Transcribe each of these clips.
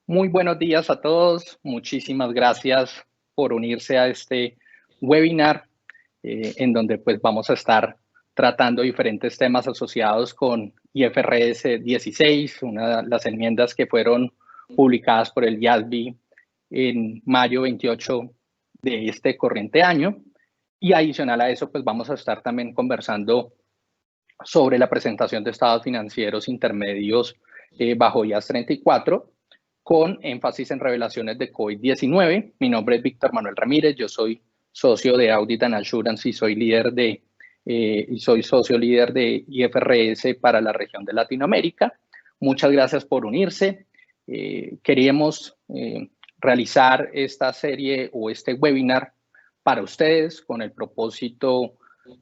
Muy buenos días a todos. Muchísimas gracias por unirse a este webinar en donde pues vamos a estar tratando diferentes temas asociados con IFRS 16, una de las enmiendas que fueron publicadas por el IASB en mayo 28 de este corriente año. Y adicional a eso, pues vamos a estar también conversando sobre la presentación de estados financieros intermedios bajo IAS 34, con énfasis en revelaciones de COVID-19. Mi nombre es Víctor Manuel Ramírez, yo soy socio de Audit and Assurance y soy socio líder de IFRS para la región de Latinoamérica. Muchas gracias por unirse. Queríamos realizar esta serie o este webinar para ustedes con el propósito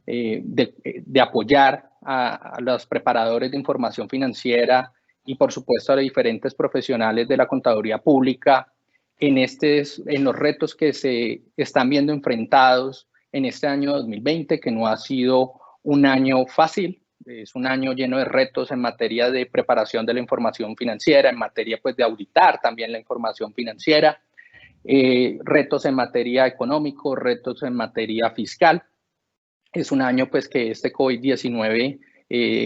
de apoyar a los preparadores de información financiera y, por supuesto, a los diferentes profesionales de la contaduría pública en los retos que se están viendo enfrentados en este año 2020, que no ha sido un año fácil. Es un año lleno de retos en materia de preparación de la información financiera, en materia pues, de auditar también la información financiera, retos en materia económico, retos en materia fiscal. Es un año pues que este COVID-19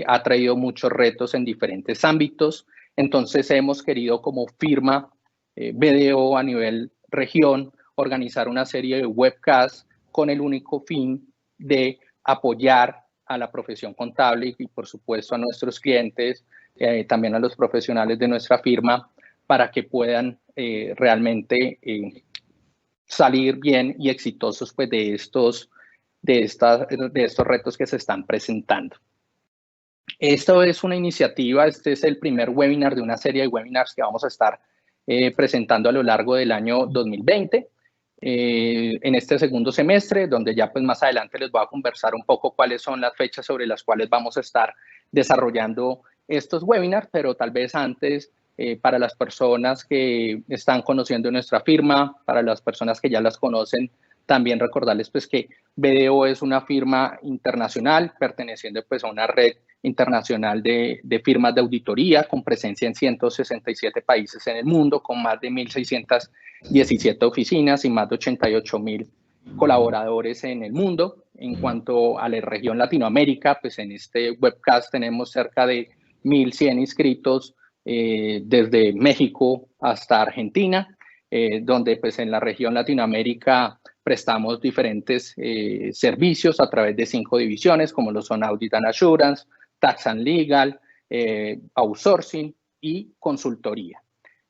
ha traído muchos retos en diferentes ámbitos. Entonces hemos querido como firma BDO a nivel región organizar una serie de webcasts con el único fin de apoyar a la profesión contable y por supuesto a nuestros clientes, también a los profesionales de nuestra firma, para que puedan realmente salir bien y exitosos pues de estos retos que se están presentando. Esto es una iniciativa, este es el primer webinar de una serie de webinars que vamos a estar presentando a lo largo del año 2020, en este segundo semestre, donde ya pues más adelante les voy a conversar un poco cuáles son las fechas sobre las cuales vamos a estar desarrollando estos webinars, pero tal vez antes, para las personas que están conociendo nuestra firma, para las personas que ya las conocen, también recordarles pues que BDO es una firma internacional perteneciendo pues a una red internacional de firmas de auditoría con presencia en 167 países en el mundo, con más de 1.617 oficinas y más de 88.000 colaboradores en el mundo. En cuanto a la región Latinoamérica, pues en este webcast tenemos cerca de 1.100 inscritos desde México hasta Argentina, donde pues en la región Latinoamérica prestamos diferentes servicios a través de 5 divisiones, como lo son Audit and Assurance, Tax and Legal, Outsourcing y Consultoría.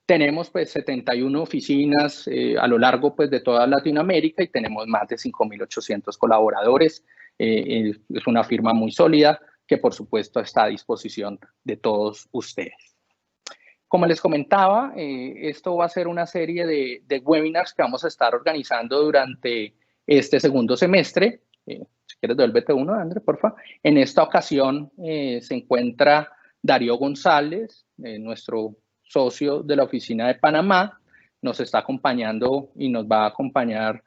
Tenemos pues 71 oficinas a lo largo pues de toda Latinoamérica y tenemos más de 5.800 colaboradores. Es una firma muy sólida que por supuesto está a disposición de todos ustedes. Como les comentaba, esto va a ser una serie de webinars que vamos a estar organizando durante este segundo semestre. Si quieres, devuélvete uno, André, por favor. En esta ocasión se encuentra Darío González, nuestro socio de la oficina de Panamá. Nos está acompañando y nos va a acompañar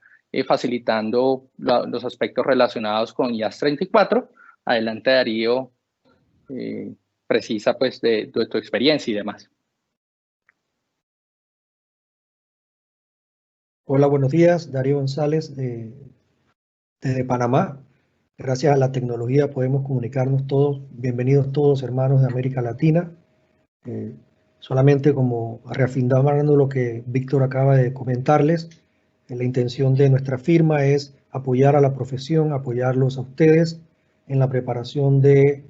facilitando los aspectos relacionados con IAS 34. Adelante, Darío, precisa pues de tu experiencia y demás. Hola, buenos días. Darío González desde Panamá. Gracias a la tecnología podemos comunicarnos todos. Bienvenidos todos, hermanos de América Latina. Solamente como reafirmando lo que Víctor acaba de comentarles, la intención de nuestra firma es apoyar a la profesión, apoyarlos a ustedes en la preparación de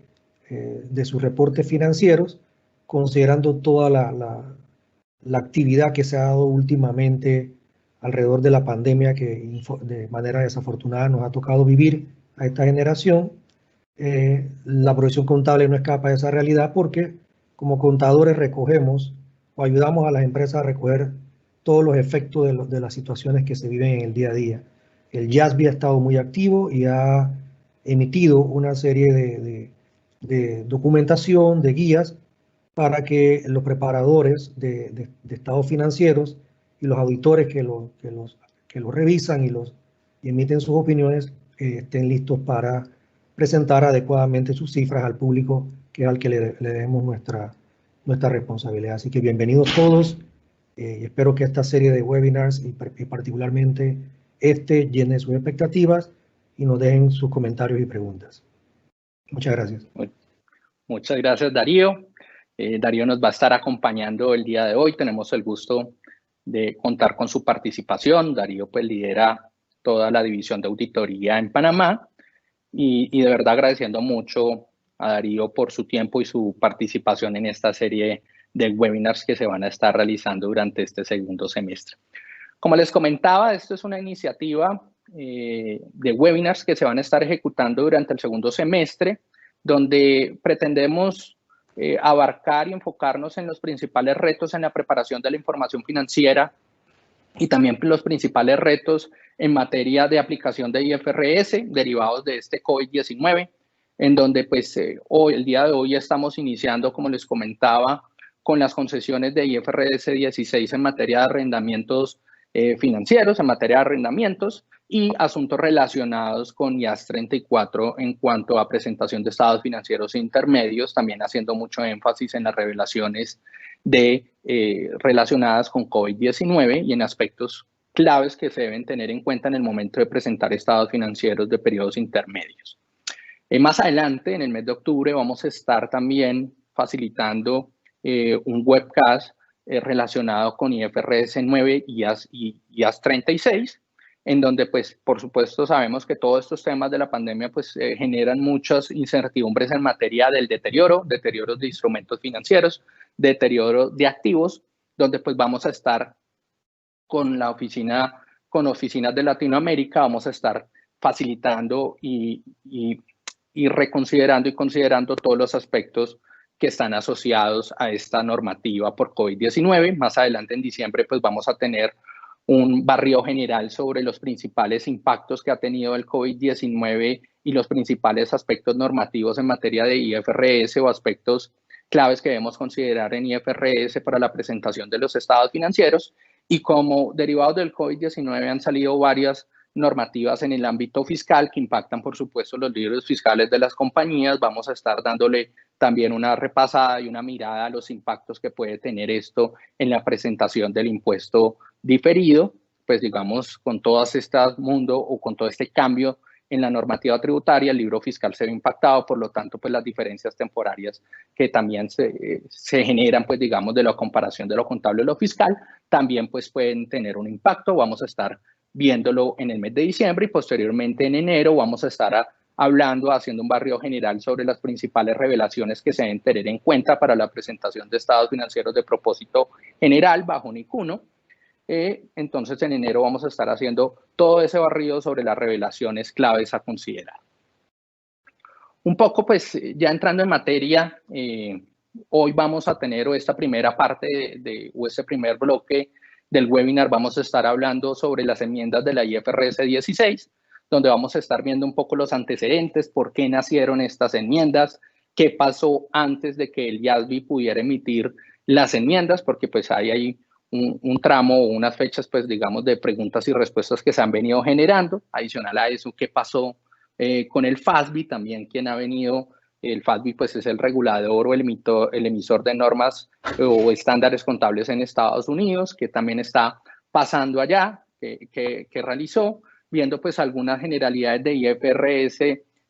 sus reportes financieros, considerando toda la actividad que se ha dado últimamente alrededor de la pandemia que de manera desafortunada nos ha tocado vivir a esta generación. La profesión contable no escapa de esa realidad porque como contadores recogemos o ayudamos a las empresas a recoger todos los efectos de las situaciones que se viven en el día a día. El IASB ha estado muy activo y ha emitido una serie de documentación, de guías, para que los preparadores de estados financieros y los auditores que los revisan y emiten sus opiniones estén listos para presentar adecuadamente sus cifras al público, que es al que le debemos nuestra responsabilidad. Así que bienvenidos todos. Espero que esta serie de webinars y particularmente llene sus expectativas y nos dejen sus comentarios y preguntas. Muchas gracias. Muchas gracias, Darío. Darío nos va a estar acompañando el día de hoy. Tenemos el gusto de contar con su participación. Darío pues lidera toda la división de auditoría en Panamá y de verdad agradeciendo mucho a Darío por su tiempo y su participación en esta serie de webinars que se van a estar realizando durante este segundo semestre. Como les comentaba, esto es una iniciativa de webinars que se van a estar ejecutando durante el segundo semestre, donde pretendemos abarcar y enfocarnos en los principales retos en la preparación de la información financiera y también los principales retos en materia de aplicación de IFRS derivados de este COVID-19, en donde pues hoy, el día de hoy estamos iniciando, como les comentaba, con las concesiones de IFRS 16 en materia de arrendamientos financieros, en materia de arrendamientos y asuntos relacionados con IAS 34 en cuanto a presentación de estados financieros intermedios, también haciendo mucho énfasis en las revelaciones relacionadas con COVID-19 y en aspectos claves que se deben tener en cuenta en el momento de presentar estados financieros de periodos intermedios. Más adelante, en el mes de octubre, vamos a estar también facilitando un webcast relacionado con IFRS 9 y IAS 36, en donde, pues, por supuesto, sabemos que todos estos temas de la pandemia, pues, generan muchas incertidumbres en materia del deterioros de instrumentos financieros, deterioro de activos, donde, pues, vamos a estar con oficinas de Latinoamérica, vamos a estar facilitando y reconsiderando y considerando todos los aspectos que están asociados a esta normativa por COVID-19. Más adelante en diciembre, pues vamos a tener un barrido general sobre los principales impactos que ha tenido el COVID-19 y los principales aspectos normativos en materia de IFRS o aspectos claves que debemos considerar en IFRS para la presentación de los estados financieros. Y como derivados del COVID-19 han salido varias normativas en el ámbito fiscal que impactan, por supuesto, los libros fiscales de las compañías. Vamos a estar dándole también una repasada y una mirada a los impactos que puede tener esto en la presentación del impuesto diferido, pues digamos, con todas estas mundo o con todo este cambio en la normativa tributaria, el libro fiscal se ve impactado, por lo tanto, pues las diferencias temporarias que también se generan, pues digamos, de la comparación de lo contable y lo fiscal, también pues pueden tener un impacto. Vamos a estar viéndolo en el mes de diciembre y posteriormente en enero vamos a estar hablando, haciendo un barrido general sobre las principales revelaciones que se deben tener en cuenta para la presentación de estados financieros de propósito general bajo NIC 1. Entonces en enero vamos a estar haciendo todo ese barrido sobre las revelaciones claves a considerar. Un poco pues ya entrando en materia, hoy vamos a tener esta primera parte o este primer bloque del webinar, vamos a estar hablando sobre las enmiendas de la IFRS 16, donde vamos a estar viendo un poco los antecedentes, por qué nacieron estas enmiendas, qué pasó antes de que el IASB pudiera emitir las enmiendas, porque pues hay un tramo o unas fechas, pues digamos, de preguntas y respuestas que se han venido generando. Adicional a eso, qué pasó con el FASB también, quien ha venido. El FASB pues es el regulador o el emisor de normas o estándares contables en Estados Unidos, que también está pasando allá, que realizó, viendo pues algunas generalidades de IFRS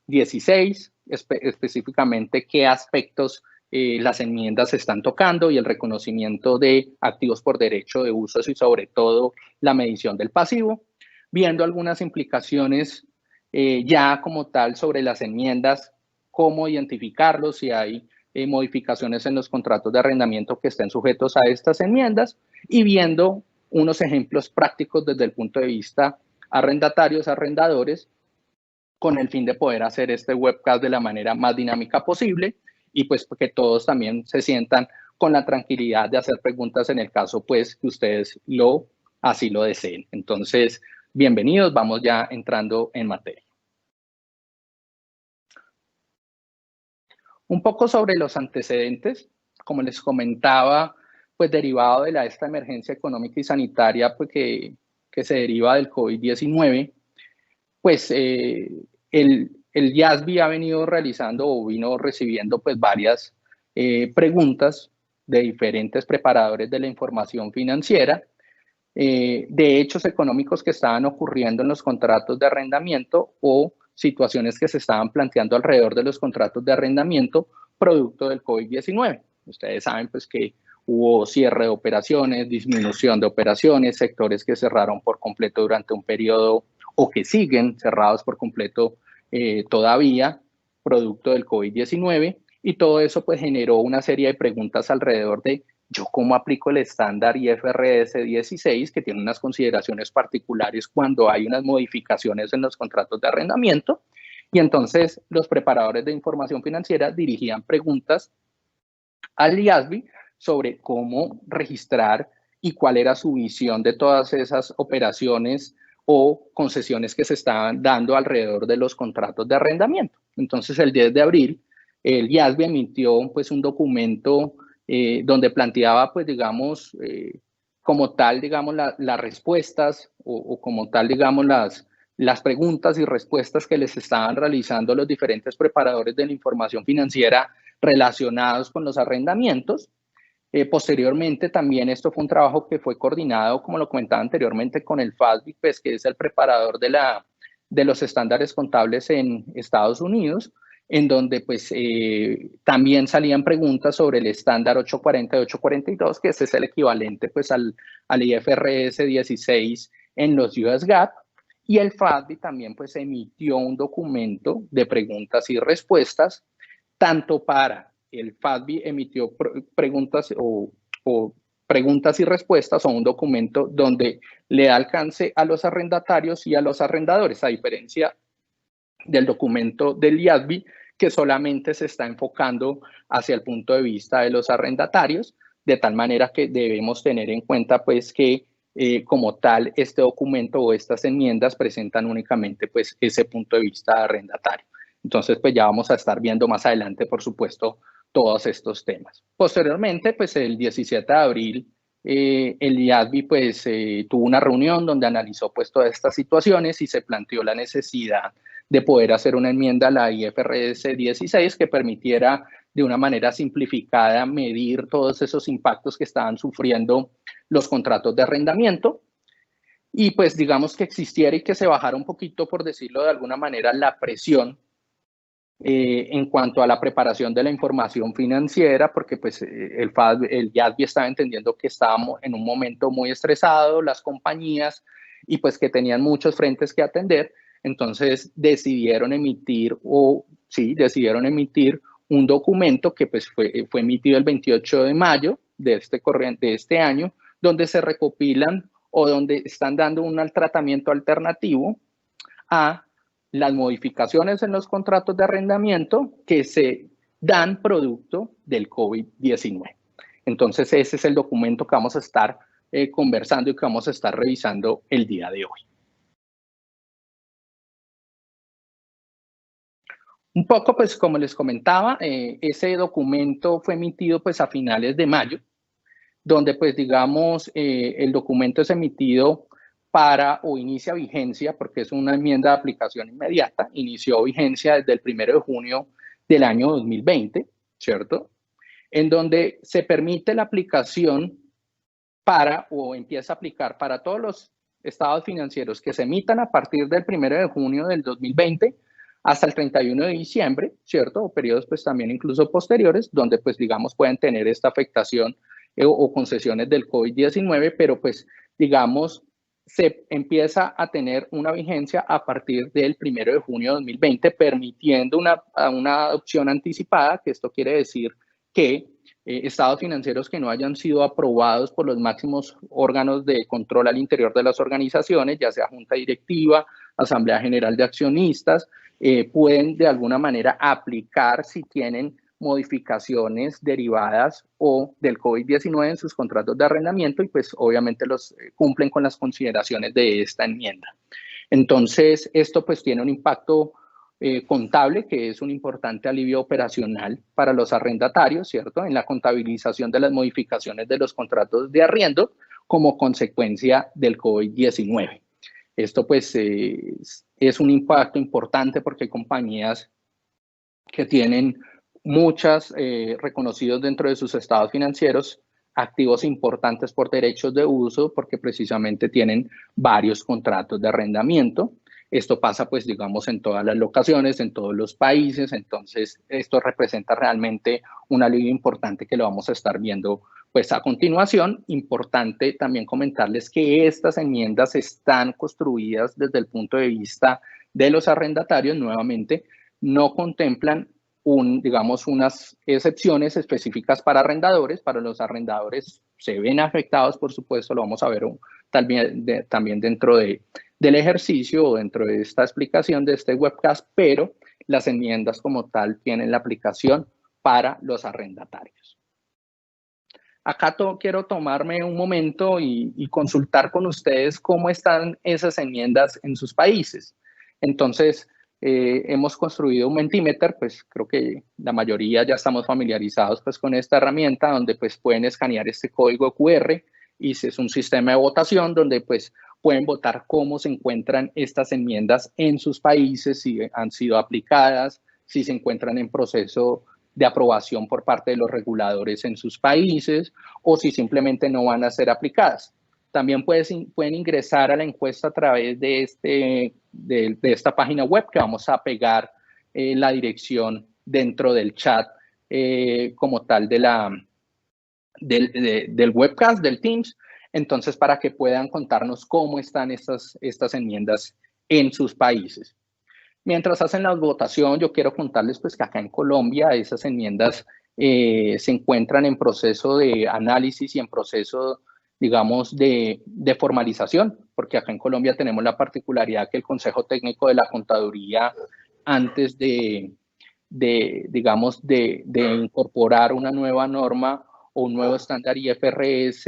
16, específicamente qué aspectos las enmiendas se están tocando y el reconocimiento de activos por derecho de usos y sobre todo la medición del pasivo, viendo algunas implicaciones ya como tal sobre las enmiendas, cómo identificarlos, si hay modificaciones en los contratos de arrendamiento que estén sujetos a estas enmiendas y viendo unos ejemplos prácticos desde el punto de vista arrendatarios, arrendadores, con el fin de poder hacer este webcast de la manera más dinámica posible y pues que todos también se sientan con la tranquilidad de hacer preguntas en el caso pues que ustedes así lo deseen. Entonces, bienvenidos, vamos ya entrando en materia. Un poco sobre los antecedentes, como les comentaba, pues derivado de esta emergencia económica y sanitaria pues, que se deriva del COVID-19, pues el IASB ha venido realizando o vino recibiendo pues varias preguntas de diferentes preparadores de la información financiera, de hechos económicos que estaban ocurriendo en los contratos de arrendamiento o situaciones que se estaban planteando alrededor de los contratos de arrendamiento producto del COVID-19. Ustedes saben pues que hubo cierre de operaciones, disminución de operaciones, sectores que cerraron por completo durante un periodo o que siguen cerrados por completo todavía, producto del COVID-19, y todo eso pues generó una serie de preguntas alrededor de yo cómo aplico el estándar IFRS 16, que tiene unas consideraciones particulares cuando hay unas modificaciones en los contratos de arrendamiento, y entonces los preparadores de información financiera dirigían preguntas al IASB sobre cómo registrar y cuál era su visión de todas esas operaciones o concesiones que se estaban dando alrededor de los contratos de arrendamiento. Entonces, el 10 de abril, el IASB emitió pues, un documento donde planteaba, pues, digamos, como tal, digamos, las respuestas o como tal, digamos, las preguntas y respuestas que les estaban realizando los diferentes preparadores de la información financiera relacionados con los arrendamientos. Posteriormente, también esto fue un trabajo que fue coordinado, como lo comentaba anteriormente, con el FASB, pues, que es el preparador de los estándares contables en Estados Unidos, en donde pues, también salían preguntas sobre el estándar 840 y 842, que ese es el equivalente pues, al IFRS 16 en los US GAAP, y el FASB también pues, emitió un documento de preguntas y respuestas, tanto para el FASB emitió preguntas o preguntas y respuestas o un documento donde le da alcance a los arrendatarios y a los arrendadores, a diferencia del documento del IASB, que solamente se está enfocando hacia el punto de vista de los arrendatarios, de tal manera que debemos tener en cuenta pues que como tal este documento o estas enmiendas presentan únicamente pues ese punto de vista de arrendatario. Entonces pues ya vamos a estar viendo más adelante, por supuesto, todos estos temas. Posteriormente, pues el 17 de abril, el IASB pues tuvo una reunión donde analizó pues todas estas situaciones y se planteó la necesidad de poder hacer una enmienda a la IFRS 16 que permitiera de una manera simplificada medir todos esos impactos que estaban sufriendo los contratos de arrendamiento y pues digamos que existiera y que se bajara un poquito, por decirlo de alguna manera, la presión en cuanto a la preparación de la información financiera, porque pues el IASB estaba entendiendo que estábamos en un momento muy estresado, las compañías, y pues que tenían muchos frentes que atender. Entonces decidieron emitir un documento que pues fue emitido el 28 de mayo de este año, donde se recopilan o donde están dando un tratamiento alternativo a las modificaciones en los contratos de arrendamiento que se dan producto del COVID-19. Entonces ese es el documento que vamos a estar conversando y que vamos a estar revisando el día de hoy. Un poco, pues como les comentaba, ese documento fue emitido pues a finales de mayo, donde pues digamos el documento es emitido para o inicia vigencia, porque es una enmienda de aplicación inmediata, inició vigencia desde el 1 de junio del año 2020, ¿cierto? En donde se permite la aplicación para o empieza a aplicar para todos los estados financieros que se emitan a partir del 1 de junio del 2020 hasta el 31 de diciembre, ¿cierto? O periodos pues también incluso posteriores, donde pues digamos pueden tener esta afectación o concesiones del COVID-19, pero pues digamos se empieza a tener una vigencia a partir del 1 de junio de 2020, permitiendo una adopción anticipada, que esto quiere decir que estados financieros que no hayan sido aprobados por los máximos órganos de control al interior de las organizaciones, ya sea junta directiva, asamblea general de accionistas, pueden de alguna manera aplicar si tienen modificaciones derivadas o del COVID-19 en sus contratos de arrendamiento y pues obviamente los cumplen con las consideraciones de esta enmienda. Entonces, esto pues tiene un impacto contable, que es un importante alivio operacional para los arrendatarios, ¿cierto? En la contabilización de las modificaciones de los contratos de arriendo como consecuencia del COVID-19. Esto pues es un impacto importante porque hay compañías que tienen muchas reconocidos dentro de sus estados financieros, activos importantes por derechos de uso, porque precisamente tienen varios contratos de arrendamiento. Esto pasa, pues, digamos, en todas las locaciones, en todos los países. Entonces, esto representa realmente un alivio importante que lo vamos a estar viendo, pues, a continuación. Importante también comentarles que estas enmiendas están construidas desde el punto de vista de los arrendatarios. Nuevamente, no contemplan digamos, unas excepciones específicas para arrendadores. Para los arrendadores se ven afectados, por supuesto, lo vamos a ver también dentro del ejercicio o dentro de esta explicación de este webcast, pero las enmiendas como tal tienen la aplicación para los arrendatarios. Acá quiero tomarme un momento y consultar con ustedes cómo están esas enmiendas en sus países. Entonces, hemos construido un Mentimeter, pues creo que la mayoría ya estamos familiarizados pues con esta herramienta donde pues pueden escanear este código QR y es un sistema de votación donde pues pueden votar cómo se encuentran estas enmiendas en sus países, si han sido aplicadas, si se encuentran en proceso de aprobación por parte de los reguladores en sus países o si simplemente no van a ser aplicadas. También pueden ingresar a la encuesta a través de esta página web que vamos a pegar la dirección dentro del chat como tal del webcast, del Teams. Entonces, para que puedan contarnos cómo están estas enmiendas en sus países. Mientras hacen la votación, yo quiero contarles pues que acá en Colombia esas enmiendas se encuentran en proceso de análisis y en proceso, digamos, de formalización, porque acá en Colombia tenemos la particularidad que el Consejo Técnico de la Contaduría, antes de incorporar una nueva norma o un nuevo estándar IFRS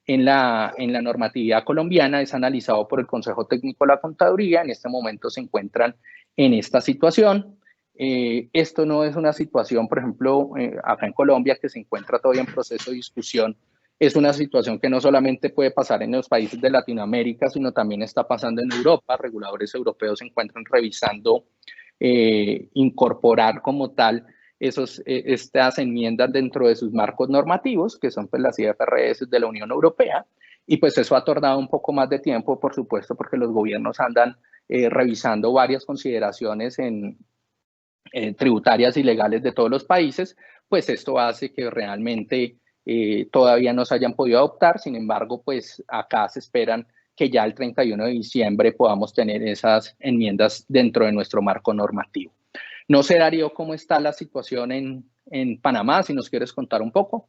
en la normatividad colombiana, es analizado por el Consejo Técnico de la Contaduría. En este momento se encuentran en esta situación. Esto no es una situación, por ejemplo, acá en Colombia, que se encuentra todavía en proceso de discusión. Es una situación que no solamente puede pasar en los países de Latinoamérica, sino también está pasando en Europa. Reguladores europeos se encuentran revisando incorporar como tal estas enmiendas dentro de sus marcos normativos, que son pues las IFRS de la Unión Europea, y pues eso ha tardado un poco más de tiempo, por supuesto, porque los gobiernos andan revisando varias consideraciones tributarias y legales de todos los países. Pues esto hace que realmente todavía no se hayan podido adoptar. Sin embargo, pues acá se esperan que ya el 31 de diciembre podamos tener esas enmiendas dentro de nuestro marco normativo. No sé, Darío, cómo está la situación en Panamá, si nos quieres contar un poco.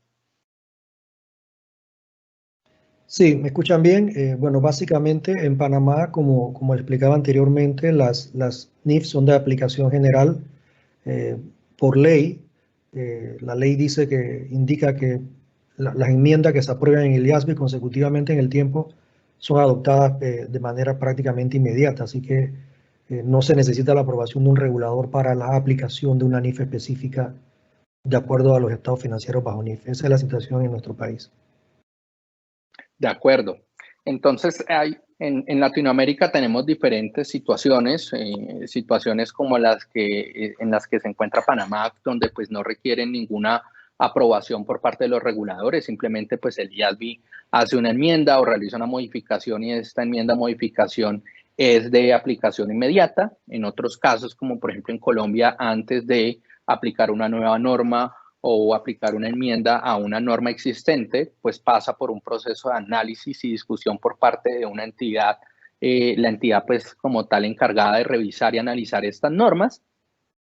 Sí, ¿me escuchan bien? Bueno, básicamente en Panamá, como explicaba anteriormente, las NIF son de aplicación general por ley. La ley dice indica que las enmiendas que se aprueban en el IASB consecutivamente en el tiempo son adoptadas de manera prácticamente inmediata, así que no se necesita la aprobación de un regulador para la aplicación de una NIF específica de acuerdo a los estados financieros bajo NIF. Esa es la situación en nuestro país. De acuerdo. Entonces, en Latinoamérica tenemos diferentes situaciones, situaciones como en las que se encuentra Panamá, donde pues no requieren ninguna aprobación por parte de los reguladores, simplemente pues el IASB hace una enmienda o realiza una modificación y esta modificación es de aplicación inmediata. En otros casos, como por ejemplo en Colombia, antes de aplicar una nueva norma o aplicar una enmienda a una norma existente, pues pasa por un proceso de análisis y discusión por parte de una entidad, la entidad pues como tal encargada de revisar y analizar estas normas.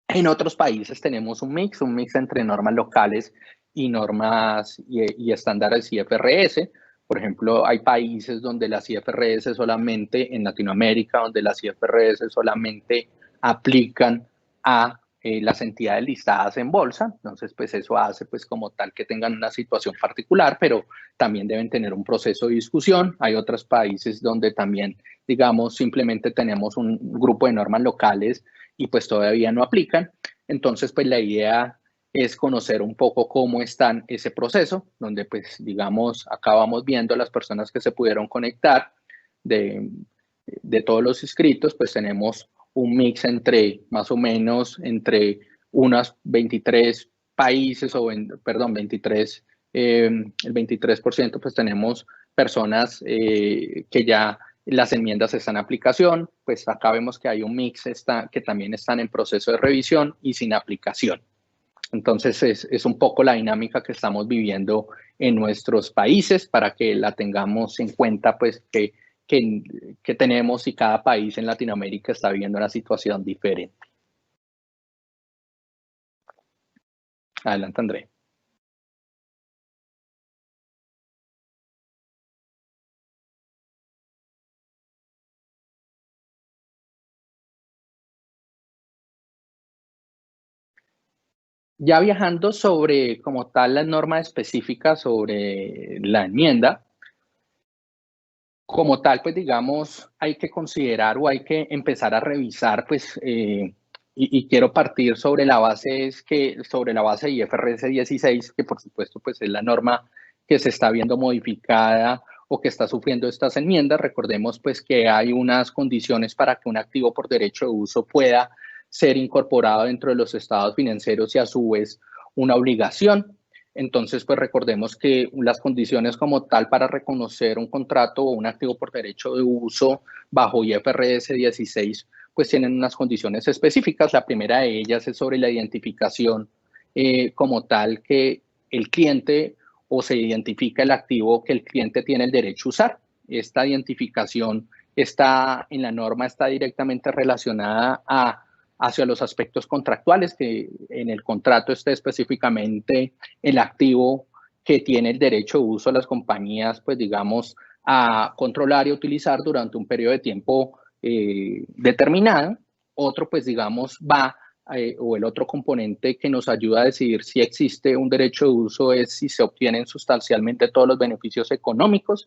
En otros países tenemos un mix entre normas locales y normas y estándares IFRS. Por ejemplo, hay países donde las IFRS solamente, en Latinoamérica, donde las IFRS solamente aplican a las entidades listadas en bolsa. Entonces, pues eso hace pues como tal que tengan una situación particular, pero también deben tener un proceso de discusión. Hay otros países donde también, digamos, simplemente tenemos un grupo de normas locales y pues todavía no aplican. Entonces, pues la idea es conocer un poco cómo está ese proceso, donde pues digamos, acá vamos viendo las personas que se pudieron conectar de todos los inscritos, pues tenemos un mix entre más o menos entre unos 23 países, perdón, 23, el 23%, pues tenemos personas que ya las enmiendas están en aplicación, pues acá vemos que hay un mix que también están en proceso de revisión y sin aplicación. Entonces es un poco la dinámica que estamos viviendo en nuestros países para que la tengamos en cuenta, pues que tenemos y cada país en Latinoamérica está viviendo una situación diferente. Adelante, André. Ya viajando sobre como tal la norma específica sobre la enmienda, como tal, pues digamos, hay que considerar o hay que empezar a revisar, pues, y quiero partir sobre la base, sobre la base de IFRS 16, que por supuesto, pues es la norma que se está viendo modificada o que está sufriendo estas enmiendas. Recordemos, pues, que hay unas condiciones para que un activo por derecho de uso pueda ser incorporado dentro de los estados financieros y a su vez una obligación. Entonces, pues recordemos que las condiciones como tal para reconocer un contrato o un activo por derecho de uso bajo IFRS 16, pues tienen unas condiciones específicas. La primera de ellas es sobre la identificación como tal que el cliente o se identifica el activo que el cliente tiene el derecho a usar. Esta identificación está en la norma, está directamente relacionada hacia los aspectos contractuales, que en el contrato esté específicamente el activo que tiene el derecho de uso a las compañías, pues digamos, a controlar y utilizar durante un periodo de tiempo determinado. Otro, pues digamos, o el otro componente que nos ayuda a decidir si existe un derecho de uso es si se obtienen sustancialmente todos los beneficios económicos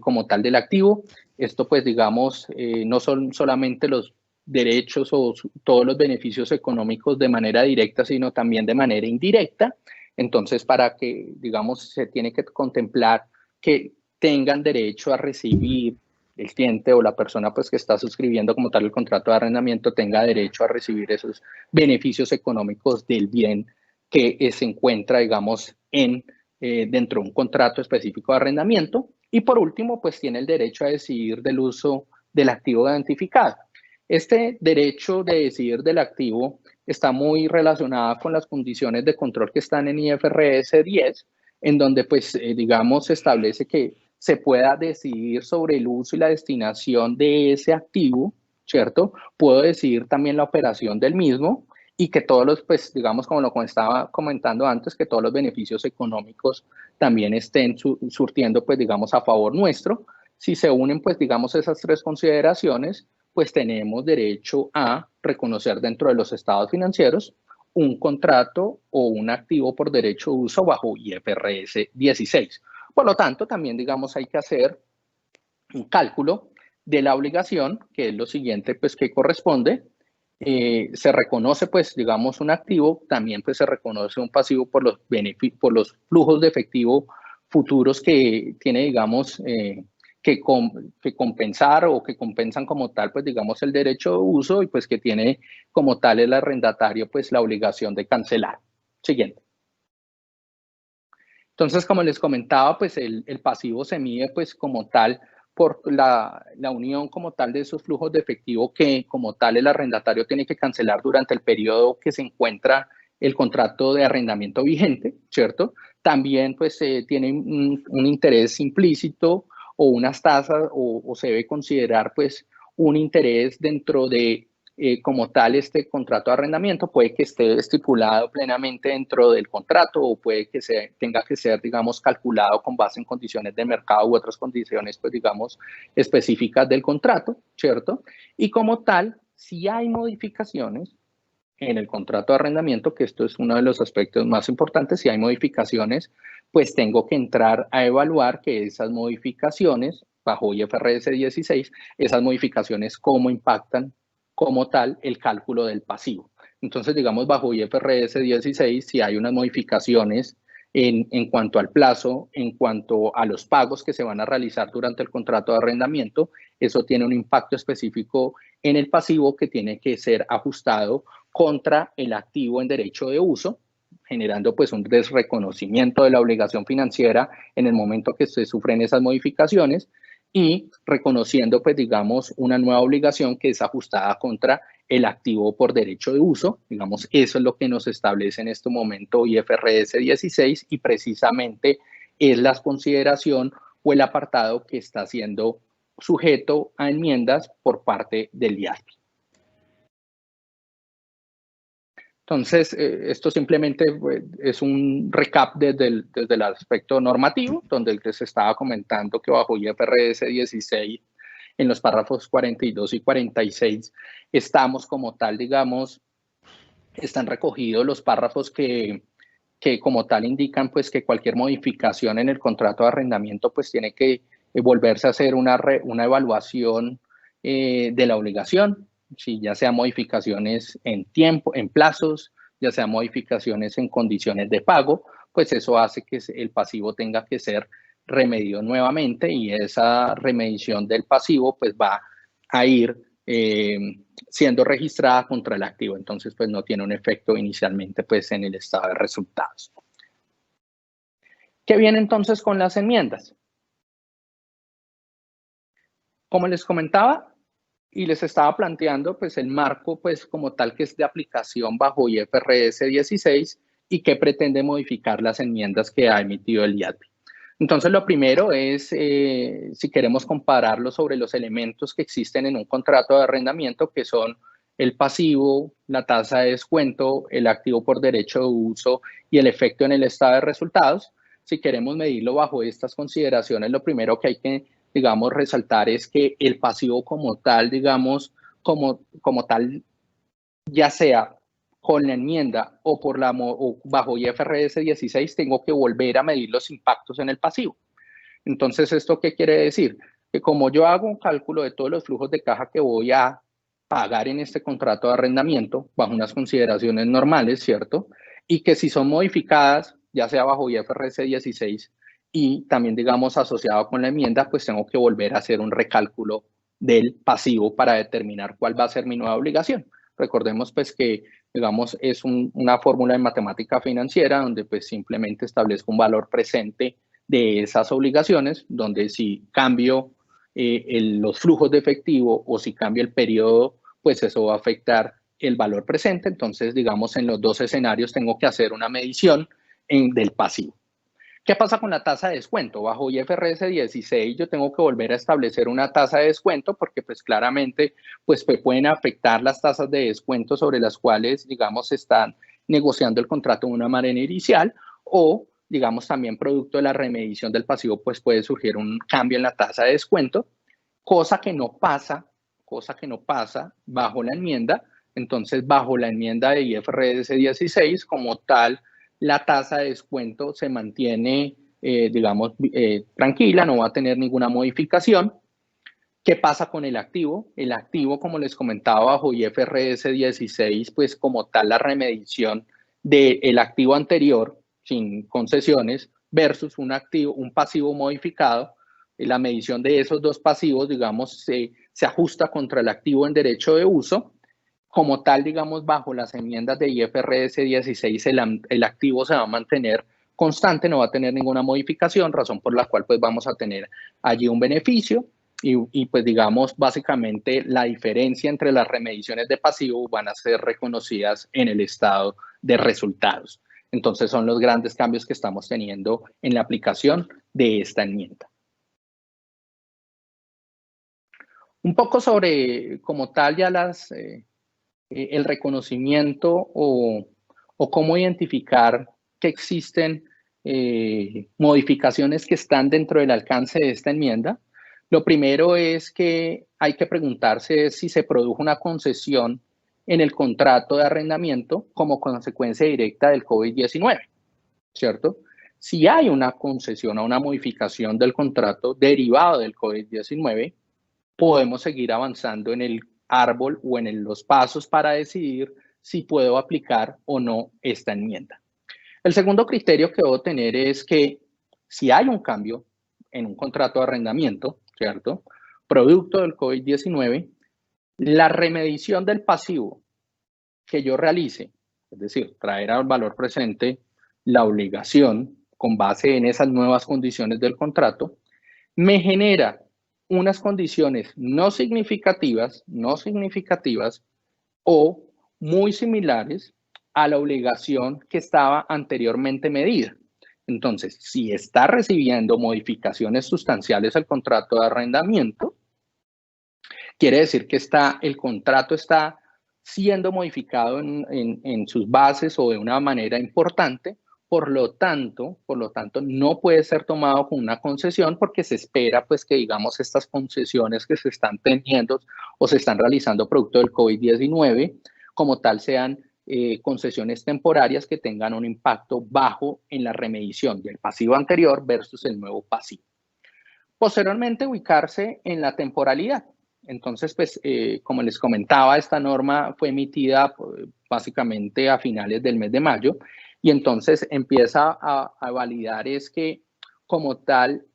como tal del activo. Esto, pues digamos, no son solamente los derechos o todos los beneficios económicos de manera directa, sino también de manera indirecta. Entonces, para que, digamos, se tiene que contemplar que tengan derecho a recibir el cliente o la persona pues que está suscribiendo como tal el contrato de arrendamiento tenga derecho a recibir esos beneficios económicos del bien que se encuentra, digamos, dentro de un contrato específico de arrendamiento. Y por último, pues tiene el derecho a decidir del uso del activo identificado. Este derecho de decidir del activo está muy relacionado con las condiciones de control que están en IFRS 10, en donde, pues, digamos, se establece que se pueda decidir sobre el uso y la destinación de ese activo, ¿cierto? Puedo decidir también la operación del mismo y que todos los, pues, digamos, como lo estaba comentando antes, que todos los beneficios económicos también estén surtiendo, pues, digamos, a favor nuestro. Si se unen, pues, digamos, esas tres consideraciones, pues tenemos derecho a reconocer dentro de los estados financieros un contrato o un activo por derecho de uso bajo IFRS 16. Por lo tanto, también, digamos, hay que hacer un cálculo de la obligación, que es lo siguiente, pues, que corresponde. Se reconoce, pues, digamos, un activo, también, pues, se reconoce un pasivo por los flujos de efectivo futuros que tiene, digamos, que compensar o que compensan como tal, pues, digamos, el derecho de uso y, pues, que tiene como tal el arrendatario, pues, la obligación de cancelar. Siguiente. Entonces, como les comentaba, pues el pasivo se mide pues como tal por la unión como tal de esos flujos de efectivo que como tal el arrendatario tiene que cancelar durante el periodo que se encuentra el contrato de arrendamiento vigente, ¿cierto? También pues tiene un interés implícito o unas tasas o se debe considerar pues un interés dentro de como tal este contrato de arrendamiento puede que esté estipulado plenamente dentro del contrato o puede que tenga que ser, digamos, calculado con base en condiciones de mercado u otras condiciones, pues, digamos, específicas del contrato, ¿cierto? Y como tal, si hay modificaciones en el contrato de arrendamiento, que esto es uno de los aspectos más importantes, si hay modificaciones, pues tengo que entrar a evaluar que esas modificaciones, bajo IFRS 16, esas modificaciones cómo impactan como tal el cálculo del pasivo. Entonces, digamos, bajo IFRS 16, si hay unas modificaciones en cuanto al plazo, en cuanto a los pagos que se van a realizar durante el contrato de arrendamiento, eso tiene un impacto específico en el pasivo que tiene que ser ajustado contra el activo en derecho de uso, generando pues un desreconocimiento de la obligación financiera en el momento que se sufren esas modificaciones y reconociendo pues digamos una nueva obligación que es ajustada contra el activo por derecho de uso. Digamos, eso es lo que nos establece en este momento IFRS 16 y precisamente es la consideración o el apartado que está siendo sujeto a enmiendas por parte del IASBI. Entonces, esto simplemente es un recap desde el aspecto normativo, donde les estaba comentando que bajo IFRS 16, en los párrafos 42 y 46, estamos como tal, digamos, están recogidos los párrafos que como tal indican pues que cualquier modificación en el contrato de arrendamiento pues tiene que volverse a hacer una evaluación de la obligación, si ya sea modificaciones en tiempo, en plazos, ya sea modificaciones en condiciones de pago, pues eso hace que el pasivo tenga que ser remediado nuevamente y esa remediación del pasivo pues va a ir siendo registrada contra el activo. Entonces, pues no tiene un efecto inicialmente pues en el estado de resultados. ¿Qué viene entonces con las enmiendas? Como les comentaba y les estaba planteando, pues el marco pues como tal que es de aplicación bajo IFRS 16 y que pretende modificar las enmiendas que ha emitido el IASBI. Entonces, lo primero es, si queremos compararlo sobre los elementos que existen en un contrato de arrendamiento, que son el pasivo, la tasa de descuento, el activo por derecho de uso y el efecto en el estado de resultados. Si queremos medirlo bajo estas consideraciones, lo primero que hay que, digamos, resaltar es que el pasivo como tal, digamos, como tal, ya sea con la enmienda o bajo IFRS 16, tengo que volver a medir los impactos en el pasivo. Entonces, ¿esto qué quiere decir? Que como yo hago un cálculo de todos los flujos de caja que voy a pagar en este contrato de arrendamiento, bajo unas consideraciones normales, ¿cierto? Y que si son modificadas, ya sea bajo IFRS 16 y también, digamos, asociado con la enmienda, pues tengo que volver a hacer un recálculo del pasivo para determinar cuál va a ser mi nueva obligación. Recordemos pues que, digamos, es una fórmula de matemática financiera donde pues simplemente establezco un valor presente de esas obligaciones, donde si cambio los flujos de efectivo o si cambio el periodo, pues eso va a afectar el valor presente. Entonces, digamos, en los dos escenarios tengo que hacer una medición del pasivo. ¿Qué pasa con la tasa de descuento? Bajo IFRS 16 yo tengo que volver a establecer una tasa de descuento porque pues claramente pues pueden afectar las tasas de descuento sobre las cuales digamos se están negociando el contrato de una manera inicial o digamos también producto de la remediación del pasivo pues puede surgir un cambio en la tasa de descuento, cosa que no pasa bajo la enmienda. Entonces bajo la enmienda de IFRS 16 como tal la tasa de descuento se mantiene, digamos, tranquila, no va a tener ninguna modificación. ¿Qué pasa con el activo? El activo, como les comentaba, bajo IFRS 16, pues como tal la remediación del activo anterior, sin concesiones, versus un pasivo modificado, la medición de esos dos pasivos, digamos, se ajusta contra el activo en derecho de uso. Como tal, digamos, bajo las enmiendas de IFRS 16, el activo se va a mantener constante, no va a tener ninguna modificación, razón por la cual pues vamos a tener allí un beneficio y pues digamos, básicamente la diferencia entre las remediaciones de pasivo van a ser reconocidas en el estado de resultados. Entonces son los grandes cambios que estamos teniendo en la aplicación de esta enmienda. Un poco sobre como tal ya el reconocimiento o cómo identificar que existen modificaciones que están dentro del alcance de esta enmienda. Lo primero es que hay que preguntarse si se produjo una concesión en el contrato de arrendamiento como consecuencia directa del COVID-19, ¿cierto? Si hay una concesión o una modificación del contrato derivado del COVID-19, podemos seguir avanzando en el árbol o en los pasos para decidir si puedo aplicar o no esta enmienda. El segundo criterio que debo tener es que si hay un cambio en un contrato de arrendamiento, ¿cierto? Producto del COVID-19, la remediación del pasivo que yo realice, es decir, traer al valor presente la obligación con base en esas nuevas condiciones del contrato, me genera unas condiciones no significativas o muy similares a la obligación que estaba anteriormente medida. Entonces, si está recibiendo modificaciones sustanciales al contrato de arrendamiento, quiere decir que el contrato está siendo modificado en sus bases o de una manera importante. Por lo tanto, no puede ser tomado como una concesión porque se espera pues que, digamos, estas concesiones que se están teniendo o se están realizando producto del COVID-19, como tal sean concesiones temporarias que tengan un impacto bajo en la remedición del pasivo anterior versus el nuevo pasivo. Posteriormente, ubicarse en la temporalidad. Entonces, pues, como les comentaba, esta norma fue emitida básicamente a finales del mes de mayo y entonces empieza a validar es que, como tal,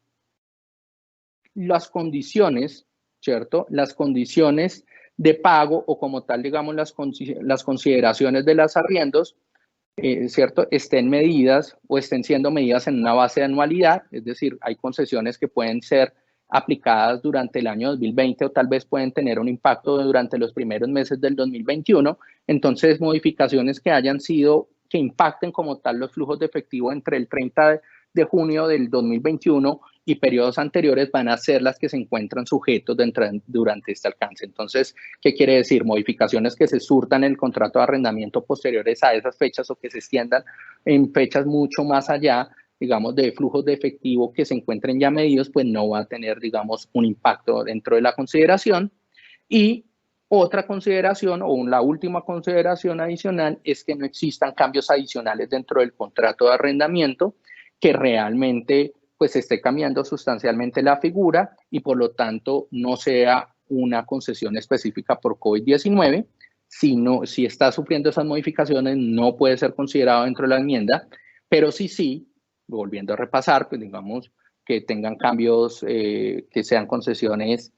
las condiciones, ¿cierto? Las condiciones de pago o como tal, digamos, las consideraciones de los arriendos, ¿cierto? Estén medidas o estén siendo medidas en una base de anualidad, es decir, hay concesiones que pueden ser aplicadas durante el año 2020 o tal vez pueden tener un impacto durante los primeros meses del 2021, entonces modificaciones que impacten como tal los flujos de efectivo entre el 30 de junio del 2021 y periodos anteriores van a ser las que se encuentran sujetos durante este alcance. Entonces, ¿qué quiere decir? Modificaciones que se surtan en el contrato de arrendamiento posteriores a esas fechas o que se extiendan en fechas mucho más allá, digamos, de flujos de efectivo que se encuentren ya medidos, pues no va a tener, digamos, un impacto dentro de la consideración. Y otra consideración o la última consideración adicional es que no existan cambios adicionales dentro del contrato de arrendamiento que realmente pues esté cambiando sustancialmente la figura y por lo tanto no sea una concesión específica por COVID-19. Si está sufriendo esas modificaciones, no puede ser considerado dentro de la enmienda, pero sí, volviendo a repasar, pues digamos que tengan cambios, que sean concesiones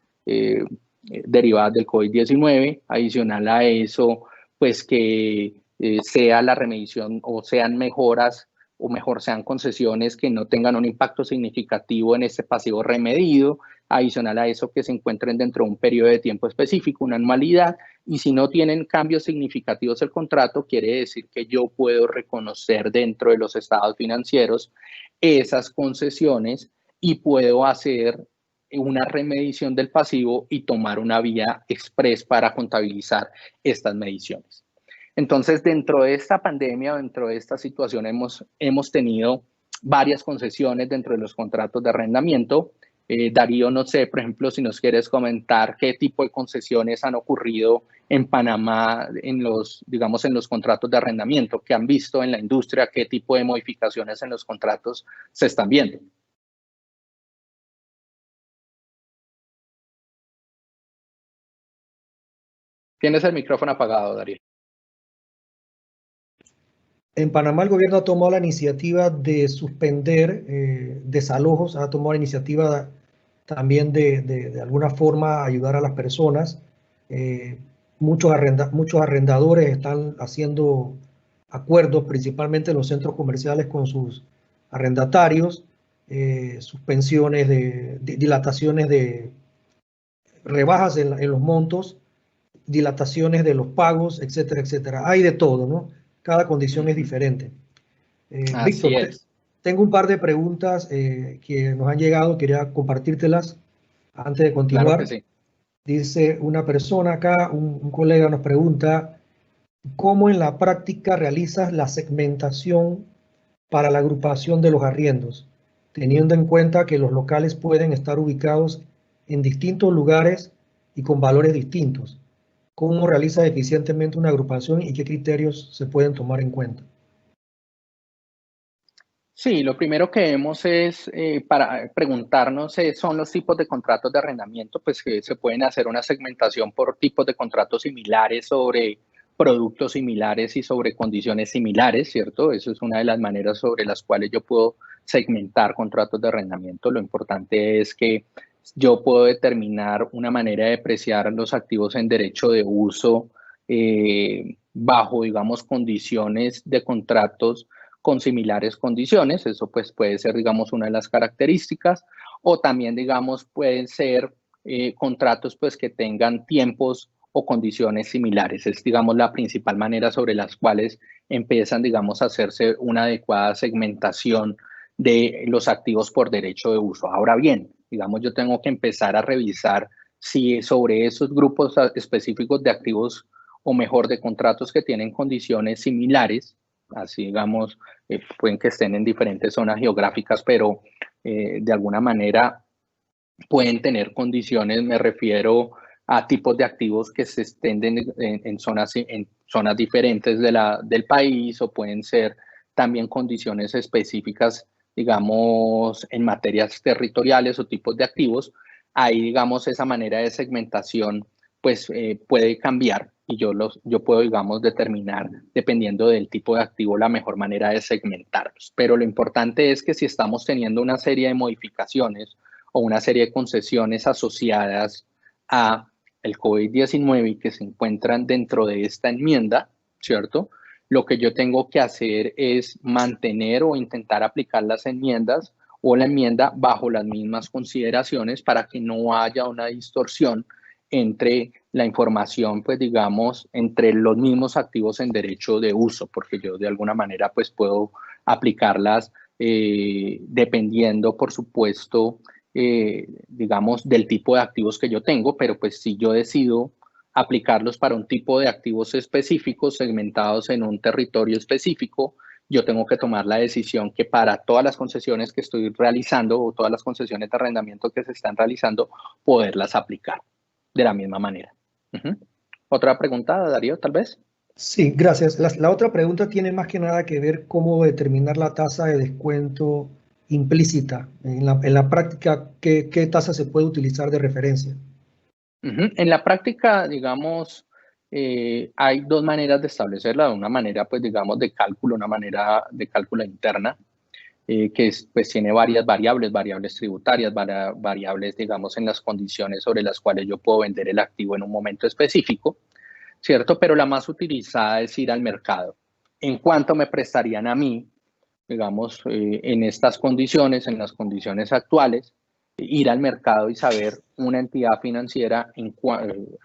derivadas del COVID-19, adicional a eso, pues que sea la remediación o sean mejoras o mejor sean concesiones que no tengan un impacto significativo en este pasivo remedido, adicional a eso que se encuentren dentro de un periodo de tiempo específico, una anualidad, y si no tienen cambios significativos el contrato, quiere decir que yo puedo reconocer dentro de los estados financieros esas concesiones y puedo hacer una remedición del pasivo y tomar una vía express para contabilizar estas mediciones. Entonces, dentro de esta pandemia, dentro de esta situación, hemos tenido varias concesiones dentro de los contratos de arrendamiento. Darío, no sé, por ejemplo, si nos quieres comentar qué tipo de concesiones han ocurrido en Panamá digamos, en los contratos de arrendamiento que han visto en la industria, qué tipo de modificaciones en los contratos se están viendo. Tienes el micrófono apagado, Darío. En Panamá el gobierno ha tomado la iniciativa de suspender desalojos, ha tomado la iniciativa también de alguna forma ayudar a las personas. Muchos arrendadores están haciendo acuerdos, principalmente en los centros comerciales, con sus arrendatarios, suspensiones dilataciones de rebajas en los montos, dilataciones de los pagos, etcétera, etcétera. Hay de todo, ¿no? Cada condición es diferente. Víctor, tengo un par de preguntas que nos han llegado, quería compartírtelas antes de continuar. Claro que sí. Dice una persona acá, un colega nos pregunta, ¿cómo en la práctica realizas la segmentación para la agrupación de los arriendos, teniendo en cuenta que los locales pueden estar ubicados en distintos lugares y con valores distintos? ¿Cómo realizas eficientemente una agrupación y qué criterios se pueden tomar en cuenta? Sí, lo primero que vemos es para preguntarnos son los tipos de contratos de arrendamiento, pues que se pueden hacer una segmentación por tipos de contratos similares sobre productos similares y sobre condiciones similares, ¿cierto? Eso es una de las maneras sobre las cuales yo puedo segmentar contratos de arrendamiento. Lo importante es que yo puedo determinar una manera de apreciar los activos en derecho de uso bajo, digamos, condiciones de contratos con similares condiciones. Eso pues puede ser, digamos, una de las características, o también, digamos, pueden ser contratos pues que tengan tiempos o condiciones similares. Es, digamos, la principal manera sobre las cuales empiezan, digamos, a hacerse una adecuada segmentación de los activos por derecho de uso. Ahora bien, digamos, yo tengo que empezar a revisar si sobre esos grupos específicos de activos, o mejor, de contratos que tienen condiciones similares, así digamos, pueden que estén en diferentes zonas geográficas, pero de alguna manera pueden tener condiciones, me refiero a tipos de activos que se extienden en zonas diferentes del país, o pueden ser también condiciones específicas, digamos, en materias territoriales o tipos de activos. Ahí, digamos, esa manera de segmentación pues puede cambiar, y yo puedo, digamos, determinar, dependiendo del tipo de activo, la mejor manera de segmentarlos. Pero lo importante es que si estamos teniendo una serie de modificaciones o una serie de concesiones asociadas a el COVID-19 y que se encuentran dentro de esta enmienda, ¿cierto? Lo que yo tengo que hacer es mantener o intentar aplicar las enmiendas o la enmienda bajo las mismas consideraciones, para que no haya una distorsión entre la información, pues digamos, entre los mismos activos en derecho de uso, porque yo de alguna manera pues puedo aplicarlas dependiendo, por supuesto, digamos, del tipo de activos que yo tengo, pero pues si yo decido aplicarlos para un tipo de activos específicos, segmentados en un territorio específico, yo tengo que tomar la decisión que para todas las concesiones que estoy realizando, o todas las concesiones de arrendamiento que se están realizando, poderlas aplicar de la misma manera. ¿Otra pregunta, Darío, tal vez? Sí, gracias. La otra pregunta tiene más que nada que ver cómo determinar la tasa de descuento implícita. En la práctica, ¿qué tasa se puede utilizar de referencia? En la práctica, digamos, hay dos maneras de establecerla. Una manera, pues, digamos, de cálculo, una manera de cálculo interna, pues tiene varias variables tributarias, variables, digamos, en las condiciones sobre las cuales yo puedo vender el activo en un momento específico, ¿cierto? Pero la más utilizada es ir al mercado. ¿En cuánto me prestarían a mí, digamos, en estas condiciones, en las condiciones actuales, ir al mercado y saber una entidad financiera